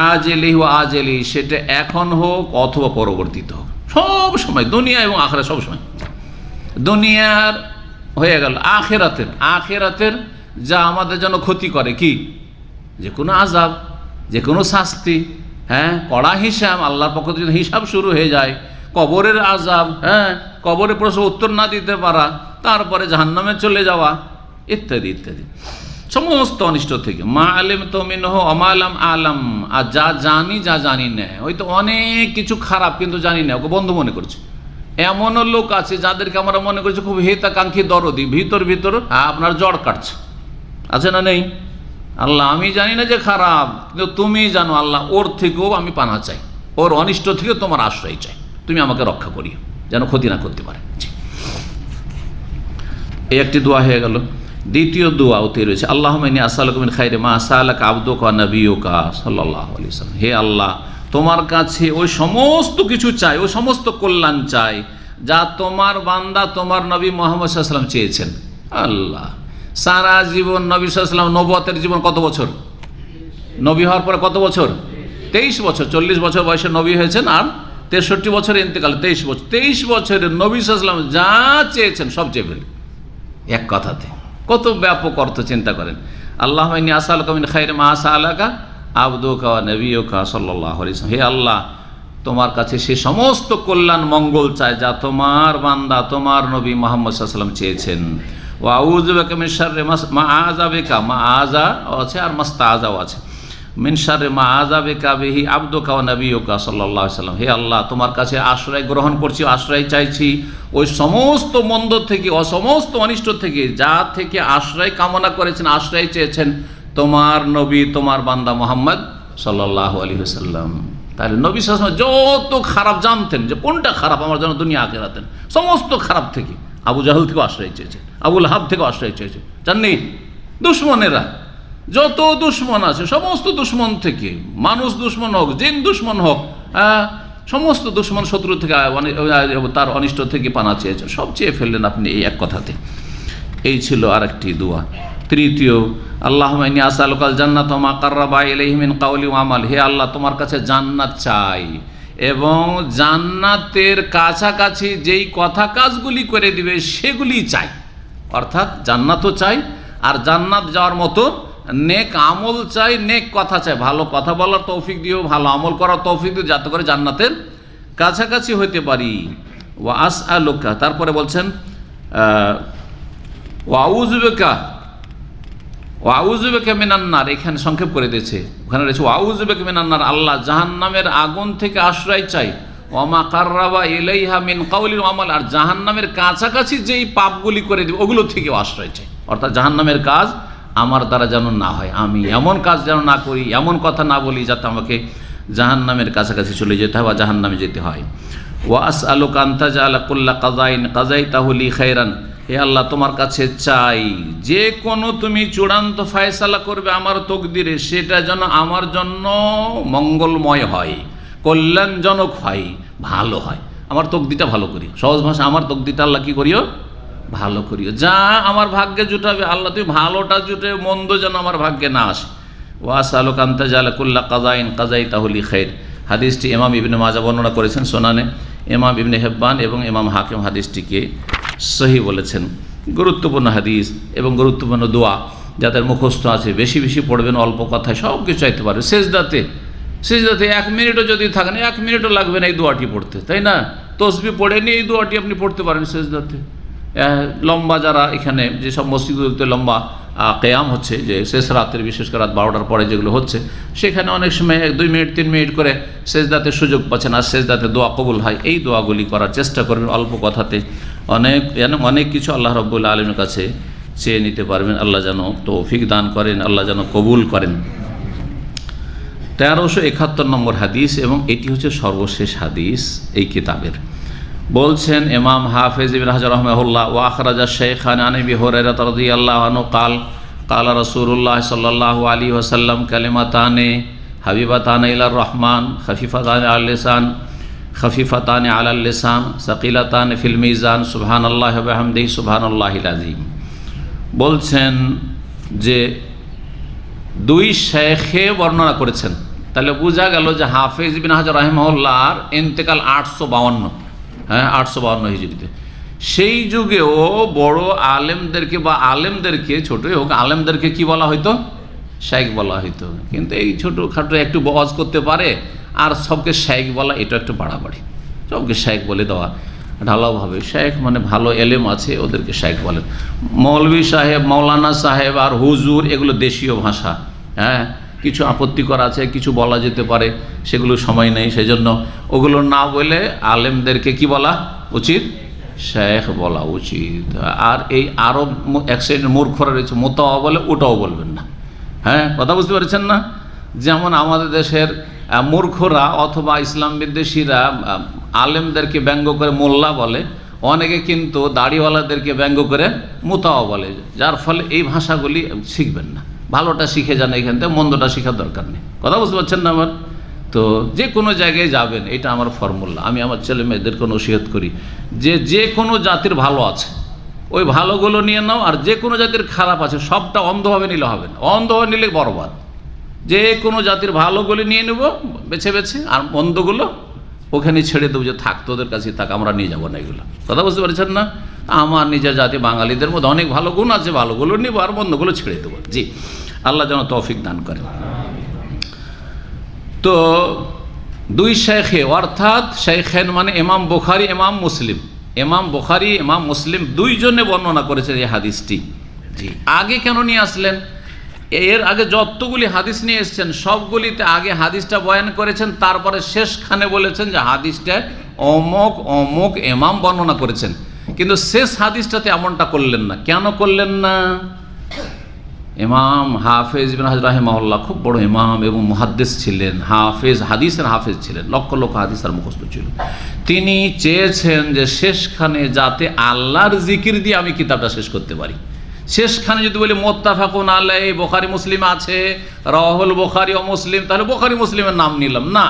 আজেলিহি ওয়া আজেলিহি, সেটা এখন হোক অথবা পরবর্তীতে হোক, সব সময়, দুনিয়া এবং আখিরাত সব সময়। দুনিয়ার হয়ে গেল, আখিরাতের যা আমাদের জন্য ক্ষতি করে, কি? যে কোনো আযাব, যে কোনো শাস্তি, হ্যাঁ, কড়া হিসাব, আল্লাহর পক্ষ থেকে হিসাব শুরু হয়ে যায়, কবরের আযাব, হ্যাঁ, কবরের প্রশ্ন উত্তর না দিতে পারা, তারপরে জাহান্নামে চলে যাওয়া, ইত্যাদি ইত্যাদি, সমস্ত অনিষ্ট থেকে। মা আলিমতু মিনহু ওয়া মা লাম আ'লাম, আর যা জানি যা জানি না। হয়তো অনেক কিছু খারাপ কিন্তু জানি না, ওকে বন্ধু মনে করছে। এমনও লোক আছে যাদেরকে আমরা মনে করছি খুব হিতাকাঙ্ক্ষী, দরদি, ভিতর আপনার জড় কাটছে, আছে না নেই? আল্লাহ, আমি জানি না যে খারাপ, কিন্তু তুমি জানো আল্লাহ, ওর থেকেও আমি পানা চাই, ওর অনিষ্ট থেকে তোমার আশ্রয় চাই, তুমি আমাকে রক্ষা করিও, যেন ক্ষতি না করতে পারে। এই একটি দোয়া হয়ে গেল। দ্বিতীয় দোয়া ওতে রয়েছে, আল্লাহুম্মা ইন্নী আসআলুকা মিন খাইরি মা সা'আলাকা আবদুকা ওয়া নাবিয়্যুকা সাল্লাল্লাহু আলাইহি ওয়াসাল্লাম। হে আল্লাহ, তোমার কাছে ওই সমস্ত কিছু চাই, ওই সমস্ত কল্যাণ চাই যা তোমার বান্দা, তোমার নবী মুহাম্মদ সাল্লাল্লাহু আলাইহি ওয়াসাল্লাম চেয়েছেন। আল্লাহ, সারা জীবন নবী সাল্লাল্লাহু আলাইহি ওয়াসাল্লাম, নবুয়তের জীবন কত বছর? নবী হওয়ার পরে কত বছর? 23 বছর। 40 বছর বয়সে নবী হয়েছেন, আর 63 বছরে ইন্তেকাল, 23 বছর। 23 বছরের নবী সাল্লাল্লাহু আলাইহি ওয়াসাল্লাম যা চেয়েছেন সব চেয়ে ফেলেন এক কথাতে। কত ব্যাপক অর্থ, চিন্তা করেন। আল্লাহুম্মা ইন্নী আসআলুকা মিন খাইরি মা সা'আলাকা আবদুকা ওয়া নাবিয়্যুকা সাল্লাল্লাহু আলাইহি ওয়াসাল্লাম। হে আল্লাহ, তোমার কাছে সে সমস্ত কল্যাণ মঙ্গল চায় যা তোমার বান্দা, তোমার নবী মুহাম্মদ সাল্লাল্লাহু আলাইহি ওয়াসাল্লাম চেয়েছেন। ওয়া আউযু বিকা মিন শাররি মা আযা বিকা, মা আযা আছে আর মাস্তাআযাও আছে। মিন শাররি মা আযা বিকা বিহি আবদুকা ওয়া নাবিয়্যুকা সাল্লাল্লাহু আলাইহি ওয়াসাল্লাম। হে আল্লাহ, তোমার কাছে আশ্রয় গ্রহণ করছি, আশ্রয় চাইছি ওই সমস্ত মন্দ থেকে, সমস্ত অনিষ্ট থেকে, যা থেকে আশ্রয় কামনা করেছেন, আশ্রয় চেয়েছেন তোমার নবী, তোমার বান্দা মুহাম্মদ সাল্লাল্লাহু আলাইহি ওয়াসাল্লাম। তাহলে নবী সাল্লাল্লাহু আলাইহি ওয়াসাল্লাম যত খারাপ জানতেন, যে কোনটা খারাপ আমার জন্য দুনিয়া আখিরাতের, সমস্ত খারাপ থেকে, আবু জাহল থেকেও আশ্রয় চেয়েছেন, আবু লাহাব থেকেও আশ্রয় চেয়েছেন। জাননি, দুশ্মনেরা যত দুশ্মন আছে, সমস্ত দুশ্মন থেকে, মানুষ দুশ্মন হোক, জিন দুশ্মন হোক, সমস্ত দুশ্মন শত্রু থেকে, তার অনিষ্ট থেকে পানা চেয়েছেন, সব চেয়ে ফেললেন আপনি এই এক কথাতে। এই ছিল আরেকটি দোয়া। তৃতীয়, আল্লাহুম্মা ইন্নী আসআলুকাল জান্নাত ওয়া মা কাররাবা ইলাইহি মিন কাওলি ওয়া আমাল। হে আল্লাহ, তোমার কাছে জান্নাত চাই এবং জান্নাতের কাছাকাছি যেই কথা কাজগুলি করে দিবে সেগুলি চাই। অর্থাৎ জান্নাতও চাই, আর জান্নাত যাওয়ার মতো নেক আমল চাই, নেক কথা চাই, ভালো কথা বলার তৌফিক দিও, ভালো আমল করার তৌফিক দিও, যাতে করে জান্নাতের কাছাকাছি হইতে পারি। ওয়া আসআলুকা, তারপরে বলছেন ওয়া আউযু বিকা মিনান নার, এখানে সংক্ষেপ করে দিয়েছে, ওখানে রয়েছে ওয়া আউযু বিকা মিনান নার, আল্লাহ জাহান্নামের আগুন থেকে আশ্রয় চাই। ওয়া মা কাররাবা ইলাইহা মিন কাউলিন ওয়া আমাল, আর জাহান্নামের কাছাকাছি যেই পাপগুলি করে দিব ওগুলো থেকেও আশ্রয় চাই। অর্থাৎ জাহান্নামের কাজ আমার দ্বারা যেন না হয়, আমি এমন কাজ যেন না করি, এমন কথা না বলি যাতে আমাকে জাহান্নামের কাছাকাছি চলে যেতে হয় বা জাহান্নামে যেতে হয়। ওয়া আসআলুকা আন তাজআলা কুল্লা কাযাইন কাযাইতাহু লি খায়রান, হে আল্লাহ তোমার কাছে চাই যে কোনো তুমি চূড়ান্ত ফয়সালা করবে আমার তকদিরে সেটা যেন আমার জন্য মঙ্গলময় হয়, কল্যাণজনক হয়, ভালো হয়। আমার তকদিরটা ভালো করি, সহজ ভাষা আমার তকদিরটা আল্লাহ কি করিও, ভালো করিও। যা আমার ভাগ্যে জুটাবে আল্লাহ তুমি ভালোটা জুটে, মন্দ যেন আমার ভাগ্যে না আসে। ওয়া আসআলুকা আন তাজআলা কুল্লা কাযাইন কাযাইতাহু লি খায়র, হাদিসটি ইমাম ইবনে মাজাহ বর্ণনা করেছেন সুনানে, ইমাম ইবনে হিব্বান এবং ইমাম হাকিম হাদিসটিকে সহি বলেছেন। গুরুত্বপূর্ণ হাদিস এবং গুরুত্বপূর্ণ দোয়া, যাদের মুখস্থ আছে বেশি বেশি পড়বেন, অল্প কথায় সব কিছু চাইতে পারবে। সেজদাতে 1 মিনিটও যদি থাকেন, 1 মিনিটও লাগবে না এই দোয়াটি পড়তে, তাই না? তসবিহ পড়ে নিয়ে এই দোয়াটি আপনি পড়তে পারেন সেজদাতে। লম্বা যারা এখানে যেসব মসজিদগুলোতে লম্বা কেয়াম হচ্ছে, যে শেষ রাতের, বিশেষ করে রাত 12টার পরে যেগুলো হচ্ছে, সেখানে অনেক সময় 2 মিনিট 3 মিনিট করে সেজদাতে সুযোগ পাচ্ছেন, আর সেজদাতে দোয়া কবুল হয়। এই দোয়াগুলি করার চেষ্টা করবেন অল্প কথাতে, অনেক কিছু আল্লাহ রাব্বুল আলামিনের কাছে চেয়ে নিতে পারবেন। আল্লাহ যেন তৌফিক দান করেন, আল্লাহ যেন কবুল করেন। 1371 নম্বর হাদিস, এবং এটি হচ্ছে সর্বশেষ হাদিস এই কিতাবের। বলছেন ইমাম হাফেজ ইবনে হাজার রাহিমাহুল্লাহ, ওয়া আখরাজা শাইখান আন আবি হুরায়রা রাদিয়াল্লাহু আনহু قال রাসূলুল্লাহ সাল্লাল্লাহু আলাইহি ওয়াসাল্লাম কালিমাতানে হাবিবাতানে ইলার রহমান খফিফাতানে আলাল লিসান সাকিলাতানে ফিল মিজান সুবহানাল্লাহি ওয়া বিহামদিহি সুবহানাল্লাহিল আযীম। বলছেন যে 2 শেখে বর্ণনা করেছেন, তাহলে বোঝা গেল যে হাফেজ ইবনে হাজার রাহিমাহুল্লাহর ইন্তেকাল 852, 852 হিজরিতে। সেই যুগেও বড় আলেমদেরকে বা আলেমদেরকে, ছোটই হোক আলেমদেরকে কি বলা হইতো, শাইখ বলা হইতো। কিন্তু এই ছোটোখাটো একটু বওয়াজ করতে পারে আর সবকে শাইখ বলা, এটা একটু বাড়াবাড়ি। সবকে শাইখ বলে দেওয়া ঢালাওভাবে, শাইখ মানে ভালো এলেম আছে ওদেরকে শাইখ বলেন। মৌলভী সাহেব, মৌলানা সাহেব আর হুজুর এগুলো দেশীয় ভাষা, কিছু আপত্তিকর আছে, কিছু বলা যেতে পারে, সেগুলো সময় নেই, সেজন্য ওগুলো না বলে আলেমদেরকে কি বলা উচিত, শেখ বলা উচিত। আর এই আরও এক শ্রেণীর মূর্খরা রয়েছে, মোতাওয়া বলে, ওটাও বলবেন না। কথা বুঝতে পারছেন না? যেমন আমাদের দেশের মূর্খরা অথবা ইসলাম বিদ্বেষীরা আলেমদেরকে ব্যঙ্গ করে মোল্লা বলে, অনেকে কিন্তু দাড়িওয়ালাদেরকে ব্যঙ্গ করে মোতাওয়া বলে, যার ফলে এই ভাষাগুলি শিখবেন না। ভালোটা শিখে যান এখান থেকে, মন্দটা শেখার দরকার নেই। কথা বুঝতে পারছেন না আমার? তো যে কোনো জায়গায় যাবেন, এটা আমার ফর্মুলা। আমি আমার ছেলে মেয়েদেরকে নসিহত করি যে কোনো জাতির ভালো আছে ওই ভালোগুলো নিয়ে নাও, আর যে কোনো জাতির খারাপ আছে সবটা অন্ধভাবে নিলে হবে না, অন্ধভাবে নিলে বরবাদ। যে কোনো জাতির ভালোগুলো নিয়ে নেব বেছে বেছে, আর মন্দগুলো ওখানে ছেড়ে দেবো, যে থাক তোদের কাছে থাক, আমরা নিয়ে যাবো না এগুলো। কথা বুঝতে পারছেন না? আমার নিজের জাতি বাঙালিদের মধ্যে অনেক ভালো গুণ আছে, ভালোগুলো নেবো আর মন্দগুলো ছেড়ে দেবো। জি, আল্লাহ যেন তৌফিক দান করেন। তো 2 শেখে, অর্থাৎ শেখেন মানে ইমাম বুখারী, ইমাম মুসলিম, ইমাম বুখারী, ইমাম মুসলিম 2 জনে বর্ণনা করেছেন এই হাদিসটি। জি, আগে কেন নিয়ে আসলেন? এর আগে যতগুলি হাদিস নিয়ে এসেছেন সবগুলিতে আগে হাদিসটা বয়ান করেছেন, তারপরে শেষখানে বলেছেন যে হাদিসটা অমুক অমুক ইমাম বর্ণনা করেছেন। কিন্তু শেষ হাদিসটাতে এমনটা করলেন না। কেন করলেন না? ইমাম হাফেজ ইবনে হাজার রাহিমাহুল্লাহ খুব বড় ইমাম এবং মুহাদ্দিস ছিলেন, হাফেজ, হাদিসের হাফেজ ছিলেন, লক্ষ লক্ষ হাদিস তার মুখস্থ ছিল। তিনি চেয়েছেন যে শেষখানে যাতে আল্লাহর জিকির দিয়ে আমি কিতাবটা শেষ করতে পারি। শেষখানে যদি বলি মুত্তাফাকুন আলাইহি, বুখারী মুসলিম আছে, রাওয়াহুল বুখারী ও মুসলিম, তাহলে বুখারী মুসলিমের নাম নিলাম না,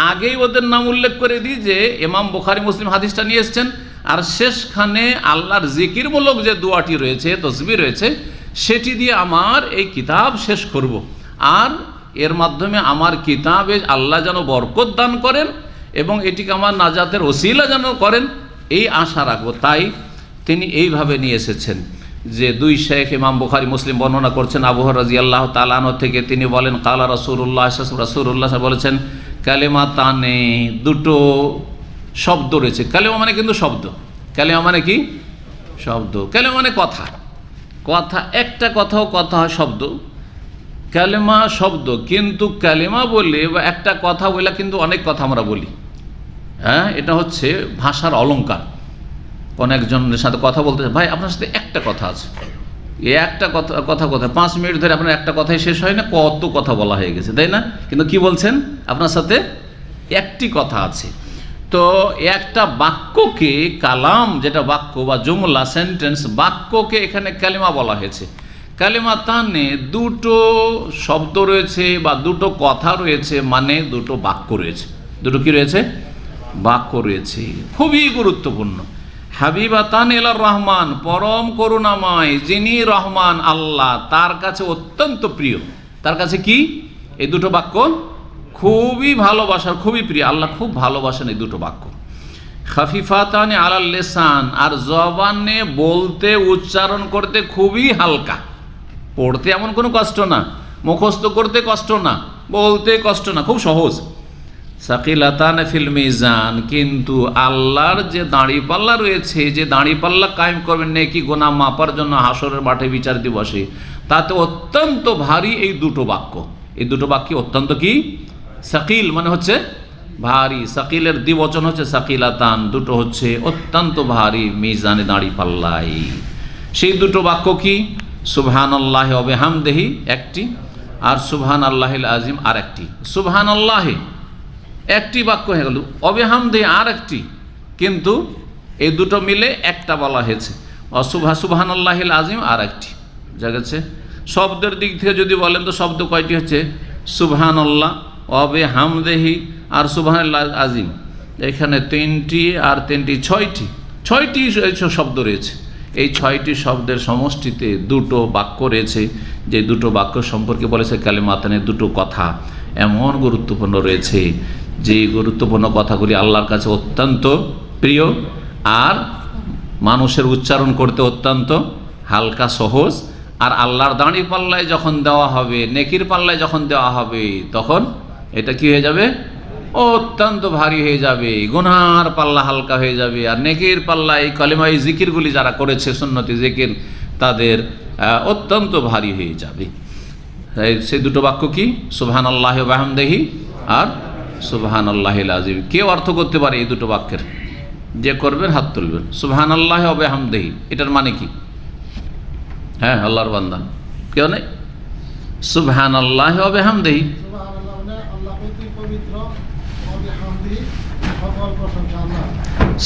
আগেই ওদের নাম উল্লেখ করে দিই যে ইমাম বুখারী মুসলিম হাদিসটা নিয়ে এসছেন, আর শেষখানে আল্লাহর জিকিরমূলক যে দোয়াটি রয়েছে, তসবিহ রয়েছে, সেটি দিয়ে আমার এই কিতাব শেষ করব। আর এর মাধ্যমে আমার কিতাবে আল্লাহ যেন বরকত দান করেন এবং এটিকে আমার নাজাতের ওসিলা যেন করেন, এই আশা রাখবো। তাই তিনি এইভাবে নিয়ে এসেছেন যে 2 শেখ ইমাম বুখারী মুসলিম বর্ণনা করছেন আবু হুরায়রা রাদিয়াল্লাহু তাআলা আনহু থেকে। তিনি বলেন কালা রাসূলুল্লাহ, রাসূলুল্লাহ বলেছেন কালিমাতানে, 2 শব্দ রয়েছে। কালেমা মানে কিন্তু শব্দ। কালেমা মানে কি? শব্দ। কালেমা মানে কথা। কথা, একটা কথাও কথা হয় শব্দ। কালেমা শব্দ, কিন্তু কালেমা বলে বা একটা কথা বলে কিন্তু অনেক কথা আমরা বলি। হ্যাঁ, এটা হচ্ছে ভাষার অলংকার। কোন একজনের সাথে কথা বলতে, ভাই আপনার সাথে একটা কথা আছে, এই একটা কথা 5 মিনিট ধরে আপনার একটা কথাই শেষ হয় না, কত কথা বলা হয়ে গেছে, তাই না? কিন্তু কি বলছেন? আপনার সাথে একটি কথা আছে। তো একটা বাক্যকে, কালাম যেটা বাক্য বা জুমলা, সেন্টেন্স, বাক্যকে এখানে কালিমা বলা হয়েছে। কালিমা তানে দুটো শব্দ রয়েছে বা দুটো কথা রয়েছে, মানে দুটো বাক্য রয়েছে। দুটো কি রয়েছে? বাক্য রয়েছে, খুবই গুরুত্বপূর্ণ। হাবিবাতান ইলার রহমান, পরম করুণাময় যিনি রহমান আল্লাহ, তার কাছে অত্যন্ত প্রিয়। তার কাছে কি? এই দুটো বাক্য খুবই ভালোবাসার, খুবই প্রিয়। আল্লাহ খুব ভালোবাসেন এই দুটো বাক্য। খাফিফাতান আলাল লিসান, আর জবানে বলতে, উচ্চারণ করতে খুবই হালকা। পড়তে এমন কোনো কষ্ট না, মুখস্থ করতে কষ্ট না, বলতে কষ্ট না, খুব সহজ। সাকিলাতান ফিল মিজান, কিন্তু আল্লাহর যে দাঁড়িপাল্লা রয়েছে, যে দাঁড়িপাল্লা কায়েম করবেন নেকি গুনাহ মাপার জন্য হাসরের মাঠে বিচার দিবসে, তাতে অত্যন্ত ভারী এই দুটো বাক্য। এই দুটো বাক্য অত্যন্ত কি? সাকিল মানে হচ্ছে ভারী। সাকিলের দ্বিবচন হচ্ছে সাকিলাতান, দুটো হচ্ছে অত্যন্ত ভারী মিজানে, দাঁড়িপাল্লাই। সেই দুটো বাক্য কি? সুবহানাল্লাহি ওয়া বিহামদিহি একটি, আর সুবহানাল্লাহিল আযীম আর একটি। সুবহানাল্লাহি একটি বাক্য হয়ে গেল, অবিহামদিহি আর একটি, কিন্তু এই দুটো মিলে একটা বলা হয়েছে। সুবহানাল্লাহিল আযীম আর একটি। বুঝা গেছে? শব্দের দিক থেকে যদি বলেন তো শব্দ কয়টি হচ্ছে? সুবহানাল্লাহ, অবিহামদিহি আর সুবহানাল্লাহ আযীম। এখানে 3টি আর 3টি 6টি শব্দ রয়েছে। এই 6টি শব্দের সমষ্টিতে দুটো বাক্য রয়েছে, যে দুটো বাক্য সম্পর্কে বলেছে কালিমাতানে, দুটো কথা এমন গুরুত্বপূর্ণ রয়েছে যে গুরুত্বপূর্ণ কথাগুলি আল্লাহর কাছে অত্যন্ত প্রিয়, আর মানুষের উচ্চারণ করতে অত্যন্ত হালকা, সহজ। আর আল্লাহর দাঁড়ি পাল্লায় যখন দেওয়া হবে, নেকির পাল্লায় যখন দেওয়া হবে, তখন এটা কি হয়ে যাবে? অত্যন্ত ভারী হয়ে যাবে। গুনার পাল্লা হালকা হয়ে যাবে, আর নেকির পাল্লা, এই কালিমা, এই জিকিরগুলি যারা করেছে, সুন্নতি জিকির, তাদের অত্যন্ত ভারী হয়ে যাবে। সেই দুটো বাক্য কি? সুবহানাল্লাহি ওয়া বিহামদিহি আর সুবহানাল্লাহিল আযীম। কেউ অর্থ করতে পারে এই দুটো বাক্যের? যে করবেন হাত তুলবেন। সুবহানাল্লাহি ওয়া বিহামদিহি, এটার মানে কি? হ্যাঁ, আল্লাহর বান্দা কেউ নেই? সুবহানাল্লাহি ওয়া বিহামদিহি,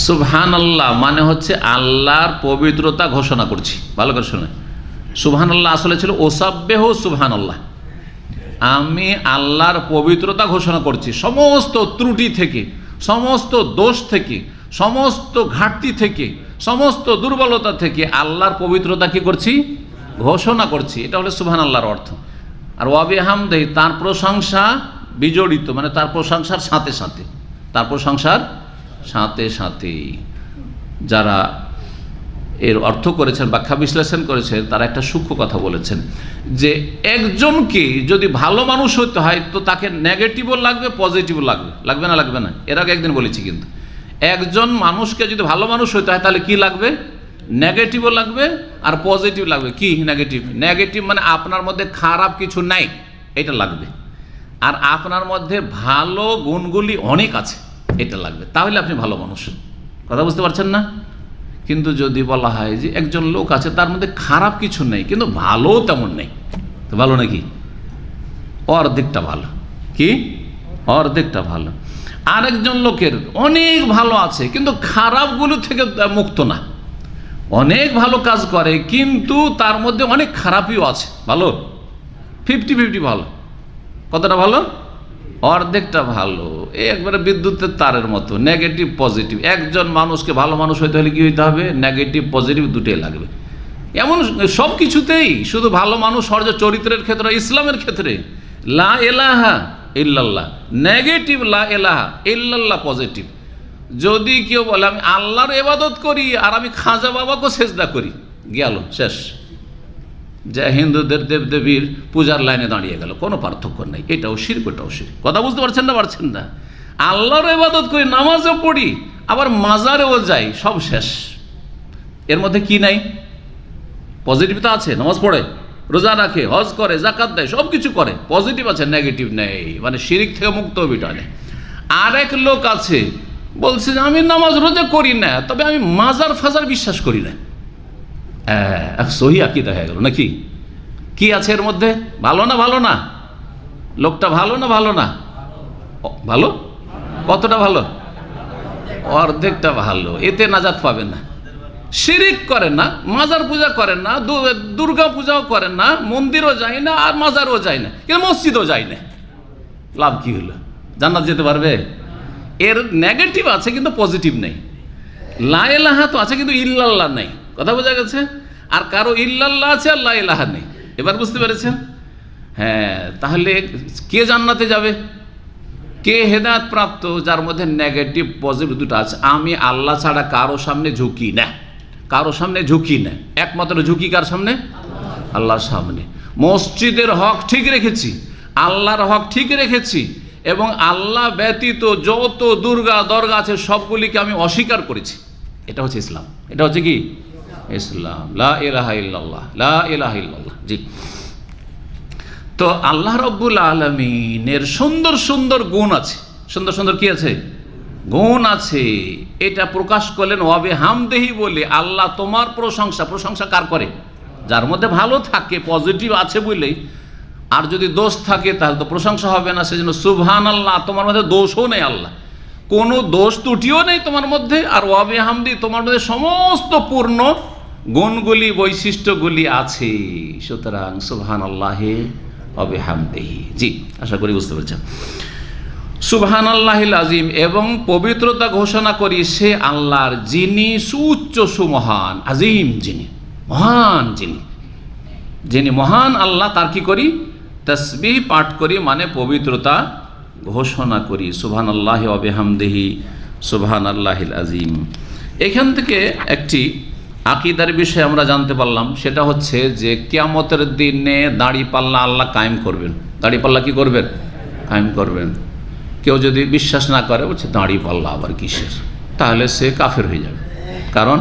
সুবহানাল্লাহ মানে হচ্ছে আল্লাহর পবিত্রতা ঘোষণা করছি। ভালো করে শুনে, সুবহানাল্লাহ আসলে ছিল ওসাব্বিহু সুবহানাল্লাহ, আমি আল্লাহর পবিত্রতা ঘোষণা করছি সমস্ত ত্রুটি থেকে, সমস্ত দোষ থেকে, সমস্ত ঘাটতি থেকে, সমস্ত দুর্বলতা থেকে আল্লাহর পবিত্রতা কি করছি? ঘোষণা করছি। এটা হলো সুবহানাল্লাহর অর্থ। আর ওয়া বিহামদিহি, তার প্রশংসা বিজড়িত, মানে তার প্রশংসার সাথে সাথে, তার প্রশংসার সাথে সাথে। যারা এর অর্থ করেছেন, ব্যাখ্যা বিশ্লেষণ করেছেন, তারা একটা সূক্ষ্ম কথা বলেছেন যে একজনকে যদি ভালো মানুষ হতে হয় তো তাকে নেগেটিভও লাগবে, পজিটিভও লাগবে। লাগবে না? লাগবে না? এর আগে একদিন বলেছি। কিন্তু একজন মানুষকে যদি ভালো মানুষ হতে হয় তাহলে কি লাগবে? নেগেটিভও লাগবে আর পজিটিভ লাগবে। কি নেগেটিভ? নেগেটিভ মানে আপনার মধ্যে খারাপ কিছু নাই, এটা লাগবে। আর আপনার মধ্যে ভালো গুণগুলি অনেক আছে, এটা লাগবে। তাহলে আপনি ভালো মানুষ। কথা বুঝতে পারছেন না? কিন্তু যদি বলা হয় যে একজন লোক আছে, তার মধ্যে খারাপ কিছু নেই কিন্তু ভালো তেমন নেই, তো ভালো নাকি? অর্ধেকটা ভালো। কি? অর্ধেকটা ভালো। আরেকজন লোকের অনেক ভালো আছে কিন্তু খারাপগুলো থেকে মুক্ত না, অনেক ভালো কাজ করে কিন্তু তার মধ্যে অনেক খারাপিও আছে। ভালো 50-50 ভালো। কতটা ভালো? অর্ধেকটা ভালো। এই একবারে বিদ্যুতের তারের মতো, নেগেটিভ পজিটিভ। একজন মানুষকে ভালো মানুষ হইতে হলে কি হইতে হবে? নেগেটিভ পজিটিভ দুটোই লাগবে। এমন সব কিছুতেই, শুধু ভালো মানুষ হওয়ার যে চরিত্রের ক্ষেত্রে, ইসলামের ক্ষেত্রে লা ইলাহা ইল্লাল্লাহ নেগেটিভ, লা ইলাহা ইল্লাল্লাহ পজিটিভ। যদি কেউ বলে আমি আল্লাহর ইবাদত করি আর আমি খাজা বাবাকে সেজদা করি, গেল শেষ। যে হিন্দুদের দেবদেবীর পূজার লাইনে দাঁড়িয়ে গেল, কোনো পার্থক্য নেই। এটাও শিরক, ওটাও শিরক। কথা বুঝতে পারছেন না? পারছেন না? আল্লাহর ইবাদত করি, নামাজও পড়ি, আবার মাজারেও যাই, সব শেষ। এর মধ্যে কি নাই? পজিটিভটা আছে, নামাজ পড়ে, রোজা রাখে, হজ করে, যাকাত দেয়, সব কিছু করে, পজিটিভ আছে, নেগেটিভ নেই, মানে শিরিক থেকে মুক্ত বিটা নেই। আরেক লোক আছে বলছে যে আমি নামাজ রোজা করি না, তবে আমি মাজার ফাজার বিশ্বাস করি না। সহি আকীদা হয়ে গেল নাকি? কি আছে এর মধ্যে? ভালো না ভালো না? লোকটা ভালো না ভালো না? ভালো। কতটা ভালো? অর্ধেকটা ভালো। এতে নাজাত পাবেন না। শিরিক করেন না, মাজার পূজা করেন না, দুর্গা পূজাও করেন না, মন্দিরও যায় না, আর মাজারও যায় না, কিন্তু মসজিদও যায় না। লাভ কি হলো? জান্নাত যেতে পারবে? এর নেগেটিভ আছে কিন্তু পজিটিভ নেই। লা ইলাহা তো আছে কিন্তু ইল্লাল্লাহ নেই। কথা বোঝা গেছে? আর কারো ইল্লাল্লাহ আছে আর লা ইলাহা নেই। এবার বুঝতে পেরেছেন? হ্যাঁ, তাহলে কে জান্নাতে যাবে? কে হেদায়েত প্রাপ্ত? যার মধ্যে নেগেটিভ পজিটিভ দুটো আছে। আমি আল্লাহ ছাড়া কারো সামনে ঝুঁকি না, কারো সামনে ঝুঁকি না, একমাত্র ঝুঁকি কার সামনে? আল্লাহর সামনে। মসজিদের হক ঠিক রেখেছি, আল্লাহর হক ঠিক রেখেছি, এবং আল্লাহ ব্যতীত যত দুর্গা দরগা আছে সবগুলিকে আমি অস্বীকার করেছি। এটা হচ্ছে ইসলাম। এটা হচ্ছে কি? ইসলাম। লা ইলাহা ইল্লাল্লাহ, লা ইলাহা ইল্লাল্লাহ। জি। তো আল্লাহ রাব্বুল আলামিনের সুন্দর সুন্দর গুণ আছে। সুন্দর সুন্দর কি আছে? গুণ আছে। এটা প্রকাশ করলেন ওয়াবে হামদেহি বলে। আল্লাহ তোমার প্রশংসা। প্রশংসা কার করে? যার মধ্যে ভালো থাকে, পজিটিভ আছে বলেই। আর যদি দোষ থাকে তাহলে তো প্রশংসা হবে না। সেজন্য সুবহানাল্লাহ, তোমার মধ্যে দোষও নেই, আল্লাহ কোনো দোষ ত্রুটিও নেই তোমার মধ্যে। আর ওয়াবে হামদি, তোমার মধ্যে সমস্ত পূর্ণ গুণগুলি বৈশিষ্ট্যগুলি আছে। সুতরাং সুবহানাল্লাহি ওয়া বিহামদিহি। জি, আশা করি বুঝতে পেরেছেন। সুবহানাল্লাহিল আযীম, এবং পবিত্রতা ঘোষণা করি সে আল্লাহর যিনি সুউচ্চ সুমহান, আযীম যিনি, মহান যিনি, যিনি মহান আল্লাহ, তার কি করি? তাসবিহ পাঠ করি, মানে পবিত্রতা ঘোষণা করি। সুবহানাল্লাহি ওয়া বিহামদিহি, সুবহানাল্লাহিল আযীম। এখান থেকে একটি আকীদার বিষয় আমরা জানতে পারলাম। সেটা হচ্ছে যে কিয়ামতের দিনে দাঁড়িপাল্লা আল্লাহ কায়েম করবেন। দাঁড়িপাল্লা কি করবেন? কায়েম করবেন। কেউ যদি বিশ্বাস না করে, বলছে দাঁড়িপাল্লা আবার কিসের, তাহলে সে কাফের হয়ে যাবে। কারণ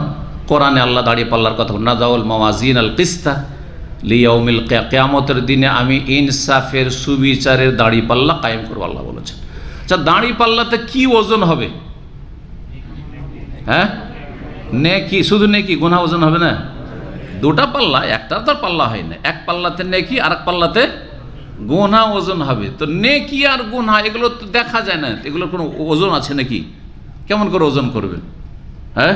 কোরআনে আল্লাহ দাঁড়িপাল্লার কথা, নাযাউল মাওয়াজিন আল কিসতা লিয়াউমিল কিয়ামা, কিয়ামতের দিনে আমি ইনসাফের সুবিচারের দাঁড়িপাল্লা কায়েম করব, আল্লাহ বলেছেন। আচ্ছা, দাঁড়িপাল্লাতে কি ওজন হবে? হ্যাঁ, নেকি, শুধু নেকি, গুনাহ ওজন হবে না? দুটা পাল্লা, একটা তো পাল্লা হয় না। এক পাল্লাতে নেকি, আর এক পাল্লাতে গুনাহ ওজন হবে। তো নেকি আর গুনাহ এগুলো তো দেখা যায় না, এগুলোর কোনো ওজন আছে নাকি? কেমন করে ওজন করবেন? হ্যাঁ,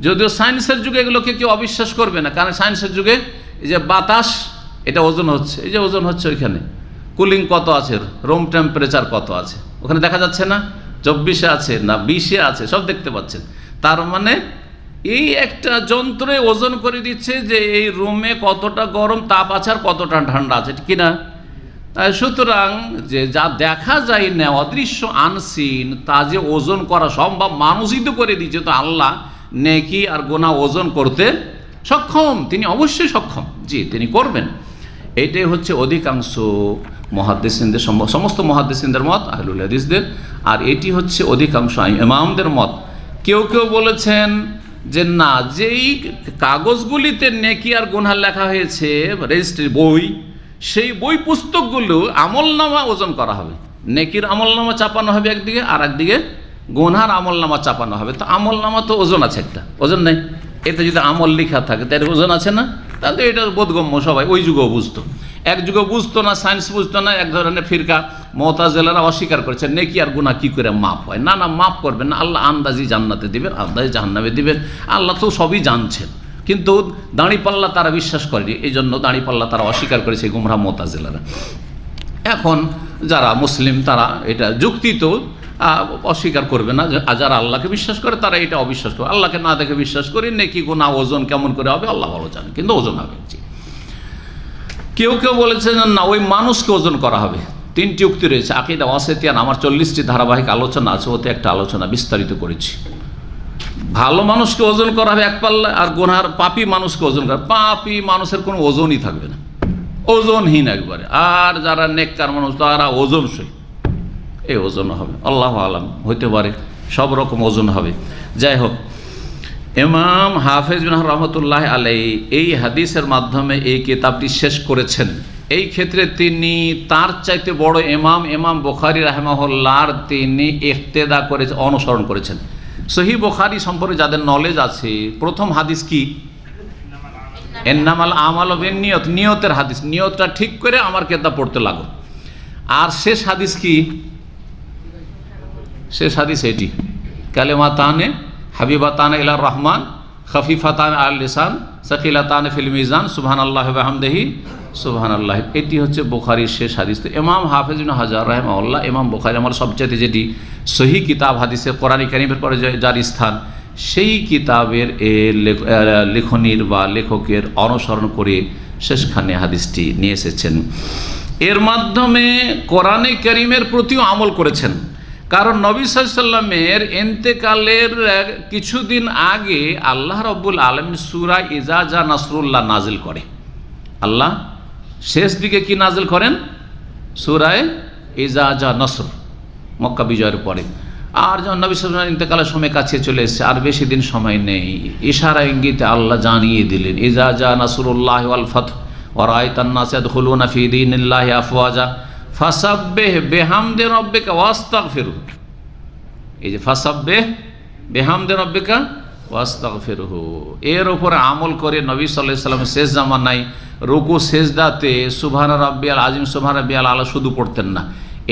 যদিও সায়েন্সের যুগে এগুলোকে কেউ অবিশ্বাস করবে না, কারণ সায়েন্সের যুগে এই যে বাতাস, এটা ওজন হচ্ছে, এই যে ওজন হচ্ছে, ওইখানে কুলিং কত আছে, রুম টেম্পারেচার কত আছে, ওখানে দেখা যাচ্ছে না? 24-এ আছে না 20-এ আছে, সব দেখতে পাচ্ছেন। তার মানে এই একটা যন্ত্রে ওজন করে দিচ্ছে যে এই রুমে কতটা গরম তাপ আছে আর কতটা ঠান্ডা আছে, ঠিক না? সুতরাং যে যা দেখা যায় না, অদৃশ্য আনসিন, তা যে ওজন করা সম্ভব, মানুষই তো করে দিচ্ছে। তো আল্লাহ নেকি আর গুনাহ ওজন করতে সক্ষম, তিনি অবশ্যই সক্ষম। জি, তিনি করবেন। এইটাই হচ্ছে অধিকাংশ মুহাদ্দিসিনদের, সমস্ত মুহাদ্দিসিনদের মত, আহলুল হাদিসদের। আর এটি হচ্ছে অধিকাংশ ইমামদের মত। কেউ কেউ বলেছেন যে না, যেই কাগজগুলিতে নেকি আর গুনাহ লেখা হয়েছে, রেজিস্ট্রি বই, সেই বই পুস্তকগুলো আমলনামা ওজন করা হবে। নেকির আমলনামা চাপানো হবে একদিকে, আর একদিকে গুনহার আমলনামা চাপানো হবে। তো আমলনামা তো ওজন আছে, একটা ওজন নেই। এতে যদি আমল লেখা থাকে তার ওজন আছে না? তাহলে এটা বোধগম্য, সবাই ওই যুগেও বুঝতো। এক যুগে বুঝতো না, সায়েন্স বুঝতো না। এক ধরনের ফিরকা মুতাজিলারা অস্বীকার করেছে নেকি আর গুনাহ কি করে মাপ হয়। না না, মাপ করবেন না, আল্লাহ আন্দাজি জান্নাতে দিবেন, আন্দাজি জাহান্নামে দিবেন, আল্লাহ তো সবই জানছেন। কিন্তু দাঁড়িপাল্লা তারা বিশ্বাস করেনি, এই জন্য দাঁড়িপাল্লা তারা অস্বীকার করেছে গুমরাহ মুতাজিলারা। এখন যারা মুসলিম তারা এটা যুক্তি তো অস্বীকার করবে না। যারা আল্লাহকে বিশ্বাস করে তারা এটা অবিশ্বাস করে। আল্লাহকে না দেখে বিশ্বাস করি, নেকি গুনাহ ওজন কেমন করে হবে আল্লাহ ভালো জানেন, কিন্তু ওজন হবে। কেউ কেউ বলেছেন না, ওই মানুষকে ওজন করা হবে। 3টি উক্তি রয়েছে। আকীদা ওয়াসিতিয়ান আমার 40টি ধারাবাহিক আলোচনা আছে, ওতে একটা আলোচনা বিস্তারিত করেছি। ভালো মানুষকে ওজন করা হবে এক পাল্লা, আর গুনহার পাপী মানুষকে ওজন করা, পাপী মানুষের কোনো ওজনই থাকবে না, ওজনহীন একবারে। আর যারা নেককার মানুষ তারা ওজনসই, এই ওজন হবে, আল্লাহু আলাম, হইতে পারে সব রকম ওজন হবে। যাই হোক, ইমাম হাফেজ বিন রহমতুল্লাহ আলাইহি এই হাদিসের মাধ্যমে এই কিতাবটি শেষ করেছেন। এই ক্ষেত্রে তিনি তার চাইতে বড় ইমাম বুখারী রাহিমাহুল্লাহর তিনি ইক্তেদা করেছেন, অনুসরণ করেছেন। সহিহ বুখারী সম্পর্কে যাদের নলেজ আছে, প্রথম হাদিস কি? ইন্নামাল আমালু বিন্নিয়ত, নিয়তের হাদিস, নিয়তটা ঠিক করে আমার কিতাব পড়তে লাগো। আর শেষ হাদিস কি? শেষ হাদিস এটি, কালিমাতানে হাবিবাতানে ইলার রহমান খফিফাতানে আল লিসান সাকিলাতানে ফিল মিজান সুবহানাল্লাহি ওয়া বিহামদিহি সুবহানাল্লাহ। এটি হচ্ছে বুখারীর শেষ হাদিস। তো ইমাম হাফেজ ইবনে হাজার রাহিমাহুল্লাহ, ইমাম বুখারী আমার সবচেয়ে যেটি সহিহ কিতাব হাদিসে কোরআন কারীমের পরে যার স্থান, সেই কিতাবের লেখনীর বা লেখকের অনুসরণ করে শেষখানে হাদিসটি নিয়ে এসেছেন। এর মাধ্যমে কোরআন কারীমের প্রতিও আমল করেছেন। কারণ নবী সাল্লাল্লাহু আলাইহি ওয়াসাল্লামের ইন্তেকালের কিছুদিন আগে আল্লাহ রাব্বুল আলামিন সূরা ইজা জা নাসরুল্লাহ নাজিল করে। আল্লাহ শেষ দিকে কি নাজিল করেন? সূরা ইজা জা নসর, মক্কা বিজয়ের পরে। আর যখন নবী সাল্লাল্লাহু আলাইহি ওয়াসাল্লাম ইন্তেকালের সময় কাছে চলে এসেছে, আর বেশি দিন সময় নেই, ইশারা ইঙ্গিতে আল্লাহ জানিয়ে দিলেন, ইজা জা নাসরুল্লাহি ওয়াল ফাতহ ওয়া রাআইতান নাস ইয়াদখুলুনা ফি দীনিল্লাহি আফওয়াজা ফাসাব্বিহ বিহামদি রাব্বিকা ওয়াস্তাগফিরহু। এই যে ফাসাব্বিহ বিহামদি রাব্বিকা ওয়াস্তাগফিরহু, এর উপরে আমল করে নবী সাল্লাল্লাহু আলাইহি ওয়াসাল্লাম শেষ জামানায় রুকু সেজদাতে সুবহানা রাব্বিয়াল আযীম সুবহানা রাব্বিয়াল আলা শুধু পড়তেন না,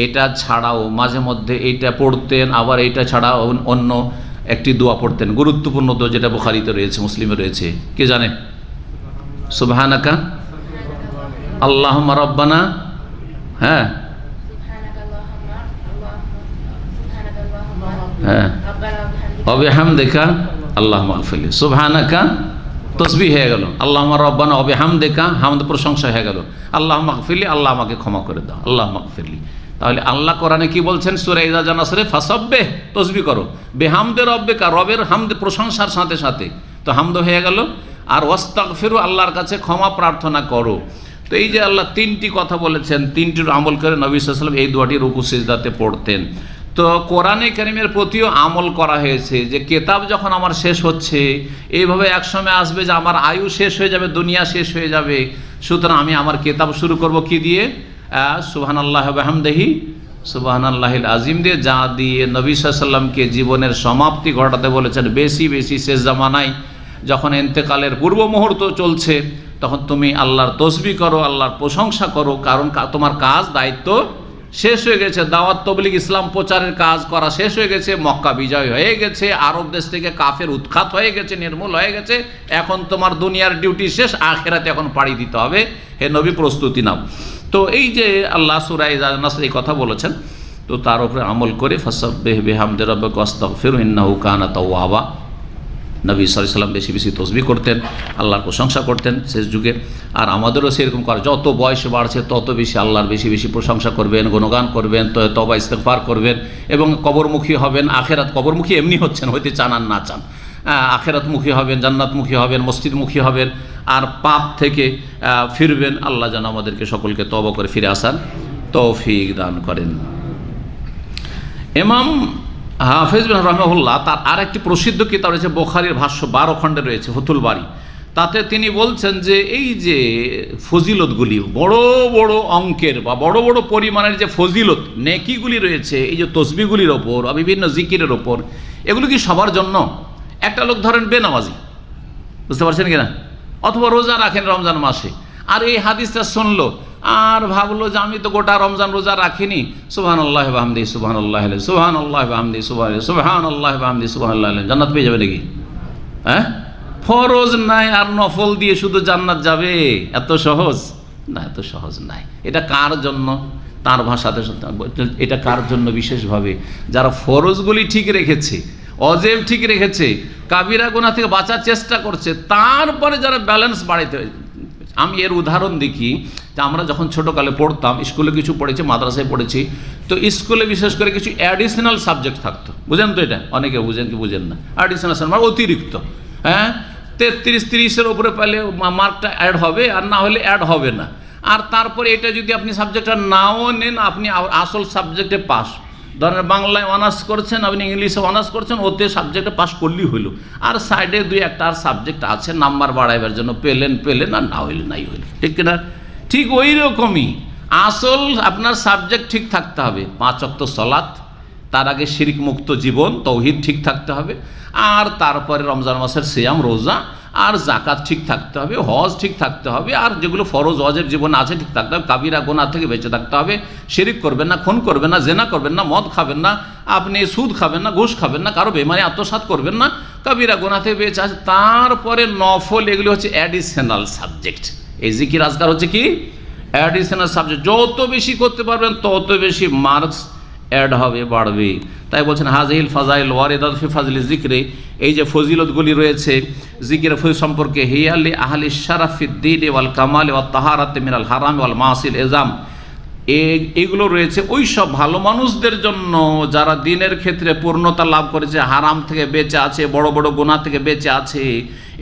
এটা ছাড়াও মাঝে মধ্যে এইটা পড়তেন, আবার এইটা ছাড়াও অন্য একটি দোয়া পড়তেন, গুরুত্বপূর্ণ দোয়া, যেটা বুখারীতে রয়েছে, মুসলিমে রয়েছে। কে জানে? সুবহানাকা আল্লাহুম্মা রাব্বানা, হ্যাঁ হ্যাঁ, ওয়া বিহামদিকা আল্লাহুম্মা গফিরলি, সুবহানাকা তসবিহ হয়ে গেল, আল্লাহুম্মা রাব্বানা ওয়া বিহামদিকা, হামদ প্রশংসা হয়ে গেল, আল্লাহুম্মা গফিরলি, আল্লাহ আমাকে ক্ষমা করে দাও, আল্লাহুম্মা গফিরলি। তাহলে আল্লাহ কোরআনে কি বলছেন? সূরা ইজা জা নাসরে ফাসাব্বিহ, তসবিহ করো, বিহামদি রাব্বিকা, রবের হামদ প্রশংসার সাথে সাথে, তো হামদ হয়ে গেল, আর ওয়াস্তাগফিরু, আল্লাহর কাছে ক্ষমা প্রার্থনা করো। তো এই যে আল্লাহ তিনটি কথা বলেছেন, তিনটির আমল করে নবী সাল্লাল্লাহু আলাইহি ওয়াসাল্লাম এই দোয়াটি রুকু সিজদাতে পড়তেন। তো কোরআনে কারীমের প্রতিও আমল করা হয়েছে যে কেতাব যখন আমার শেষ হচ্ছে, এইভাবে এক সময় আসবে যে আমার আয়ু শেষ হয়ে যাবে, দুনিয়া শেষ হয়ে যাবে, সুতরাং আমি আমার কেতাব শুরু করব কি দিয়ে? সুবহানাল্লাহি ওয়া বিহামদিহি সুবহানাল্লাহিল আযীম দিয়ে, যা দিয়ে নবী সাল্লাল্লাহু আলাইহি ওয়াসাল্লামকে জীবনের সমাপ্তি ঘটাতে বলেছেন। বেশি বেশি শেষ জামানায় যখন ইন্তেকালের পূর্ব মুহূর্ত চলছে, তখন তুমি আল্লাহর তসবিহ করো, আল্লাহর প্রশংসা করো, কারণ তোমার কাজ দায়িত্ব শেষ হয়ে গেছে। দাওয়াত তাবলীগ ইসলাম প্রচারের কাজ করা শেষ হয়ে গেছে, মক্কা বিজয় হয়ে গেছে, আরব দেশ থেকে কাফের উৎখাত হয়ে গেছে, নির্মূল হয়ে গেছে। এখন তোমার দুনিয়ার ডিউটি শেষ, আখিরাতে এখন পাড়ি দিতে হবে, হে নবী প্রস্তুতি নাও। তো এই যে আল্লাহ সূরা ইজা নাসর এই কথা বলেছেন, তো তার উপরে আমল করে ফাসাব্বিহ বিহামদি রাব্বিকা ওয়াস্তাগফিরহু ইন্নাহু কানা তাওয়াবা। নবী সাল্লাল্লাহু আলাইহি ওয়াসাল্লাম বেশি বেশি তসবিহ করতেন, আল্লাহর প্রশংসা করতেন শেষ যুগে। আর আমাদেরও সেরকম করা, যত বয়স বাড়ছে তত বেশি আল্লাহর বেশি বেশি প্রশংসা করবেন, গুণগান করবেন, তওবা ইস্তেগফার করবেন, এবং কবরমুখী হবেন। আখেরাত, কবরমুখী এমনি হচ্ছেন, হইতে চান আর না চান, আখেরাতমুখী হবেন, জান্নাতমুখী হবেন, মসজিদমুখী হবেন, আর পাপ থেকে ফিরবেন। আল্লাহ যেন আমাদেরকে সকলকে তওবা করে ফিরে আসার তৌফিক দান করেন। ইমাম হাফেজ বিন রাহিমাহুল্লাহ তার আর একটি প্রসিদ্ধ কিতাব রয়েছে, বুখারীর ভাষ্য 12 খণ্ডে রয়েছে, ফতুল বারী। তাতে তিনি বলছেন যে এই যে ফজিলতগুলি, বড় বড় অঙ্কের বা বড় বড় পরিমাণের যে ফজিলত নেকিগুলি রয়েছে, এই যে তসবিহগুলির ওপর, বিভিন্ন জিকিরের ওপর, এগুলো কি সবার জন্য? একটা লোক ধরেন বেনামাজি, বুঝতে পারছেন কিনা, অথবা রোজা রাখেন রমজান মাসে, আর এই হাদিসটা শুনলো আর ভাবলো যে আমি তো গোটা রমজান রোজা রাখিনি, সুবহানাল্লাহি ওয়া বিহামদিহি সুবহানাল্লাহি আলাইহি সুবহানাল্লাহি ওয়া বিহামদিহি সুবহানাল্লাহি ওয়া বিহামদিহি সুবহানাল্লাহি আলাইহি, জান্নাত পেয়ে যাবে নাকি? হ্যাঁ, ফরজ নাই আর নফল দিয়ে শুধু জান্নাত যাবে, এত সহজ না, এত সহজ নাই। এটা কার জন্য? তার ভাষাতে এটা কার জন্য? বিশেষভাবে যারা ফরজগুলি ঠিক রেখেছে, অজেব ঠিক রেখেছে, কাবিরা গুনাহ থেকে বাঁচার চেষ্টা করছে, তারপরে যারা ব্যালেন্স বাড়াইতে। আমি এর উদাহরণ দেখি যে আমরা যখন ছোটোকালে পড়তাম, স্কুলে কিছু পড়েছি, মাদ্রাসায় পড়েছি, তো স্কুলে বিশেষ করে কিছু অ্যাডিশনাল সাবজেক্ট থাকতো, বুঝেন তো? এটা অনেকে বুঝেন কি বুঝেন না, অ্যাডিশনাল মানে অতিরিক্ত। হ্যাঁ, 33-30-এর উপরে পেলে মার্কটা অ্যাড হবে, আর না হলে অ্যাড হবে না। আর তারপরে এটা যদি আপনি সাবজেক্টটা নাও নেন, আপনি আসল সাবজেক্টে পাস, ধরেন বাংলায় অনার্স করছেন, আপনি ইংলিশে অনার্স করছেন, ওতে সাবজেক্টে পাস করলেই হইল, আর সাইডে দুই একটা আর সাবজেক্ট আছে নাম্বার বাড়াইবার জন্য, পেলেন আর না হইলে নাই হইল, ঠিক কিনা? ঠিক ওই রকমই আসল আপনার সাবজেক্ট ঠিক থাকতে হবে। 5 ওয়াক্ত সালাত, তার আগে শিরক মুক্ত জীবন, তৌহিদ ঠিক থাকতে হবে, আর তারপরে রমজান মাসের সিয়াম, রোজা আর জাকাত ঠিক থাকতে হবে, হজ ঠিক থাকতে হবে, আর যেগুলো ফরজ হজের জীবনে আছে ঠিক থাকতে হবে। কাবিরা গোনা থেকে বেঁচে থাকতে হবে, শিরিক করবেন না, খুন করবেন না, জেনা করবেন না, মদ খাবেন না, আপনি সুদ খাবেন না, ঘুষ খাবেন না, কারো বেমানি আত্মসাৎ করবেন না, কাবিরা গোনা থেকে বেঁচে আছে। তারপরে নফল, এগুলো হচ্ছে অ্যাডিশনাল সাবজেক্ট। এই জিকির আজকার হচ্ছে কি অ্যাডিশনাল সাবজেক্ট, যত বেশি করতে পারবেন তত বেশি মার্কস অ্যাড হবে, বাড়বে। তাই বলছেন হাজিল ফাজাইল ওয়ারিদাত ফি ফাজলি জিকরে, এই যে ফজিলতগুলি রয়েছে জিকিরের ফজিলত সম্পর্কে, হিয়ালি আহলি শারাফিদ্দিন ওয়াল কামাল ওয়াত তাহারাত মিনাল হারাম ওয়াল মাসিল এজাম, এগুলো রয়েছে ওই সব ভালো মানুষদের জন্য যারা দিনের ক্ষেত্রে পূর্ণতা লাভ করেছে, হারাম থেকে বেঁচে আছে, বড় বড় গুনাহ থেকে বেঁচে আছে।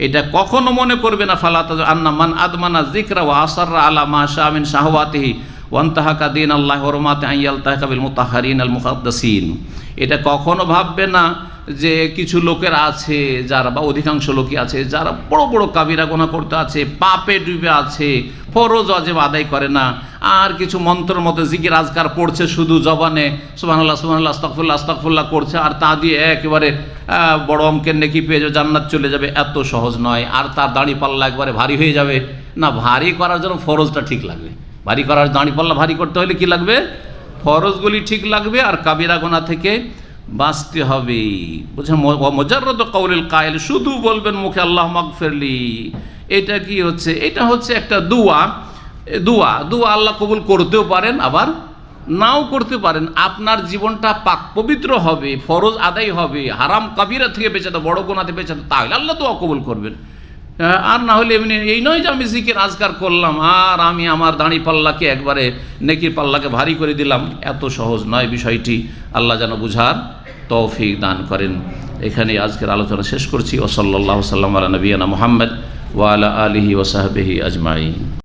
এটা কখনো মনে করবে না ফালা আন্না মান আদমানা যিকরা ওয়া আসাররা আলা মা শা মিন শাহওয়াতিহি ওয়ান্তাহাকা দিন আল্লাহ হরমাতে আইয়াল তাহকাবিল মুতাহারিন আল মুকাদ্দাসিন। এটা কখনো ভাববে না যে কিছু লোকের আছে যারা, বা অধিকাংশ লোকই আছে যারা বড় বড় কাবিরা গুনাহ করতে আছে, পাপে ডুবে আছে, ফরজ ওয়াজিব আদায় করে না, আর কিছু মন্ত্রের মতো জিকির আজকার পড়ছে শুধু জবানে, সুবহানাল্লাহ সুবহানাল্লাহ আস্তাগফিরুল্লাহ আস্তাগফিরুল্লাহ করছে, আর তা দিয়ে একেবারে বড় অঙ্কের নেকি পেয়ে যাবে, জান্নাত চলে যাবে। এত সহজ নয়। আর তার দাড়ি পাল্লা একবারে ভারী হয়ে যাবে না, ভারী করার জন্য ফরজটা ঠিক লাগবে। ভারী করার দাঁড়ি পাল্লা ভারী করতে হলে কি লাগবে? ফরজগুলি ঠিক লাগবে, আর কাবিরা গুনাহ থেকে বাঁচতে হবে। বুঝছেন? মুজাররদ কওলিল কায়েল, শুধু বলবেন মুখে আল্লাহ মাগফিরলি, এটা কি হচ্ছে? এটা হচ্ছে একটা দোয়া। দোয়া আল্লাহ কবুল করতেও পারেন, আবার নাও করতে পারেন। আপনার জীবনটা পাক পবিত্র হবে, ফরজ আদায় হবে, হারাম কাবিরা থেকে বেঁচে থাকবে, বড় গুনাহ থেকে বেঁচে থাকবে, তাহলে আল্লাহ দোয়া কবুল করবেন। আর না হলে এমনি এই নয় যে আমি জিকির আজকার করলাম আর আমি আমার দাঁড়ি পাল্লাকে একবারে নেকির পাল্লাকে ভারী করে দিলাম, এত সহজ নয় বিষয়টি। আল্লাহ যেন বুঝার তৌফিক দান করেন। এখানে আজকের আলোচনা শেষ করছি। ওয়া সাল্লাল্লাহু সাল্লাম আলা নবিয়ানা মুহাম্মদ ওয়া আলা আলিহি ওয়া সাহবিহি আজমাইন।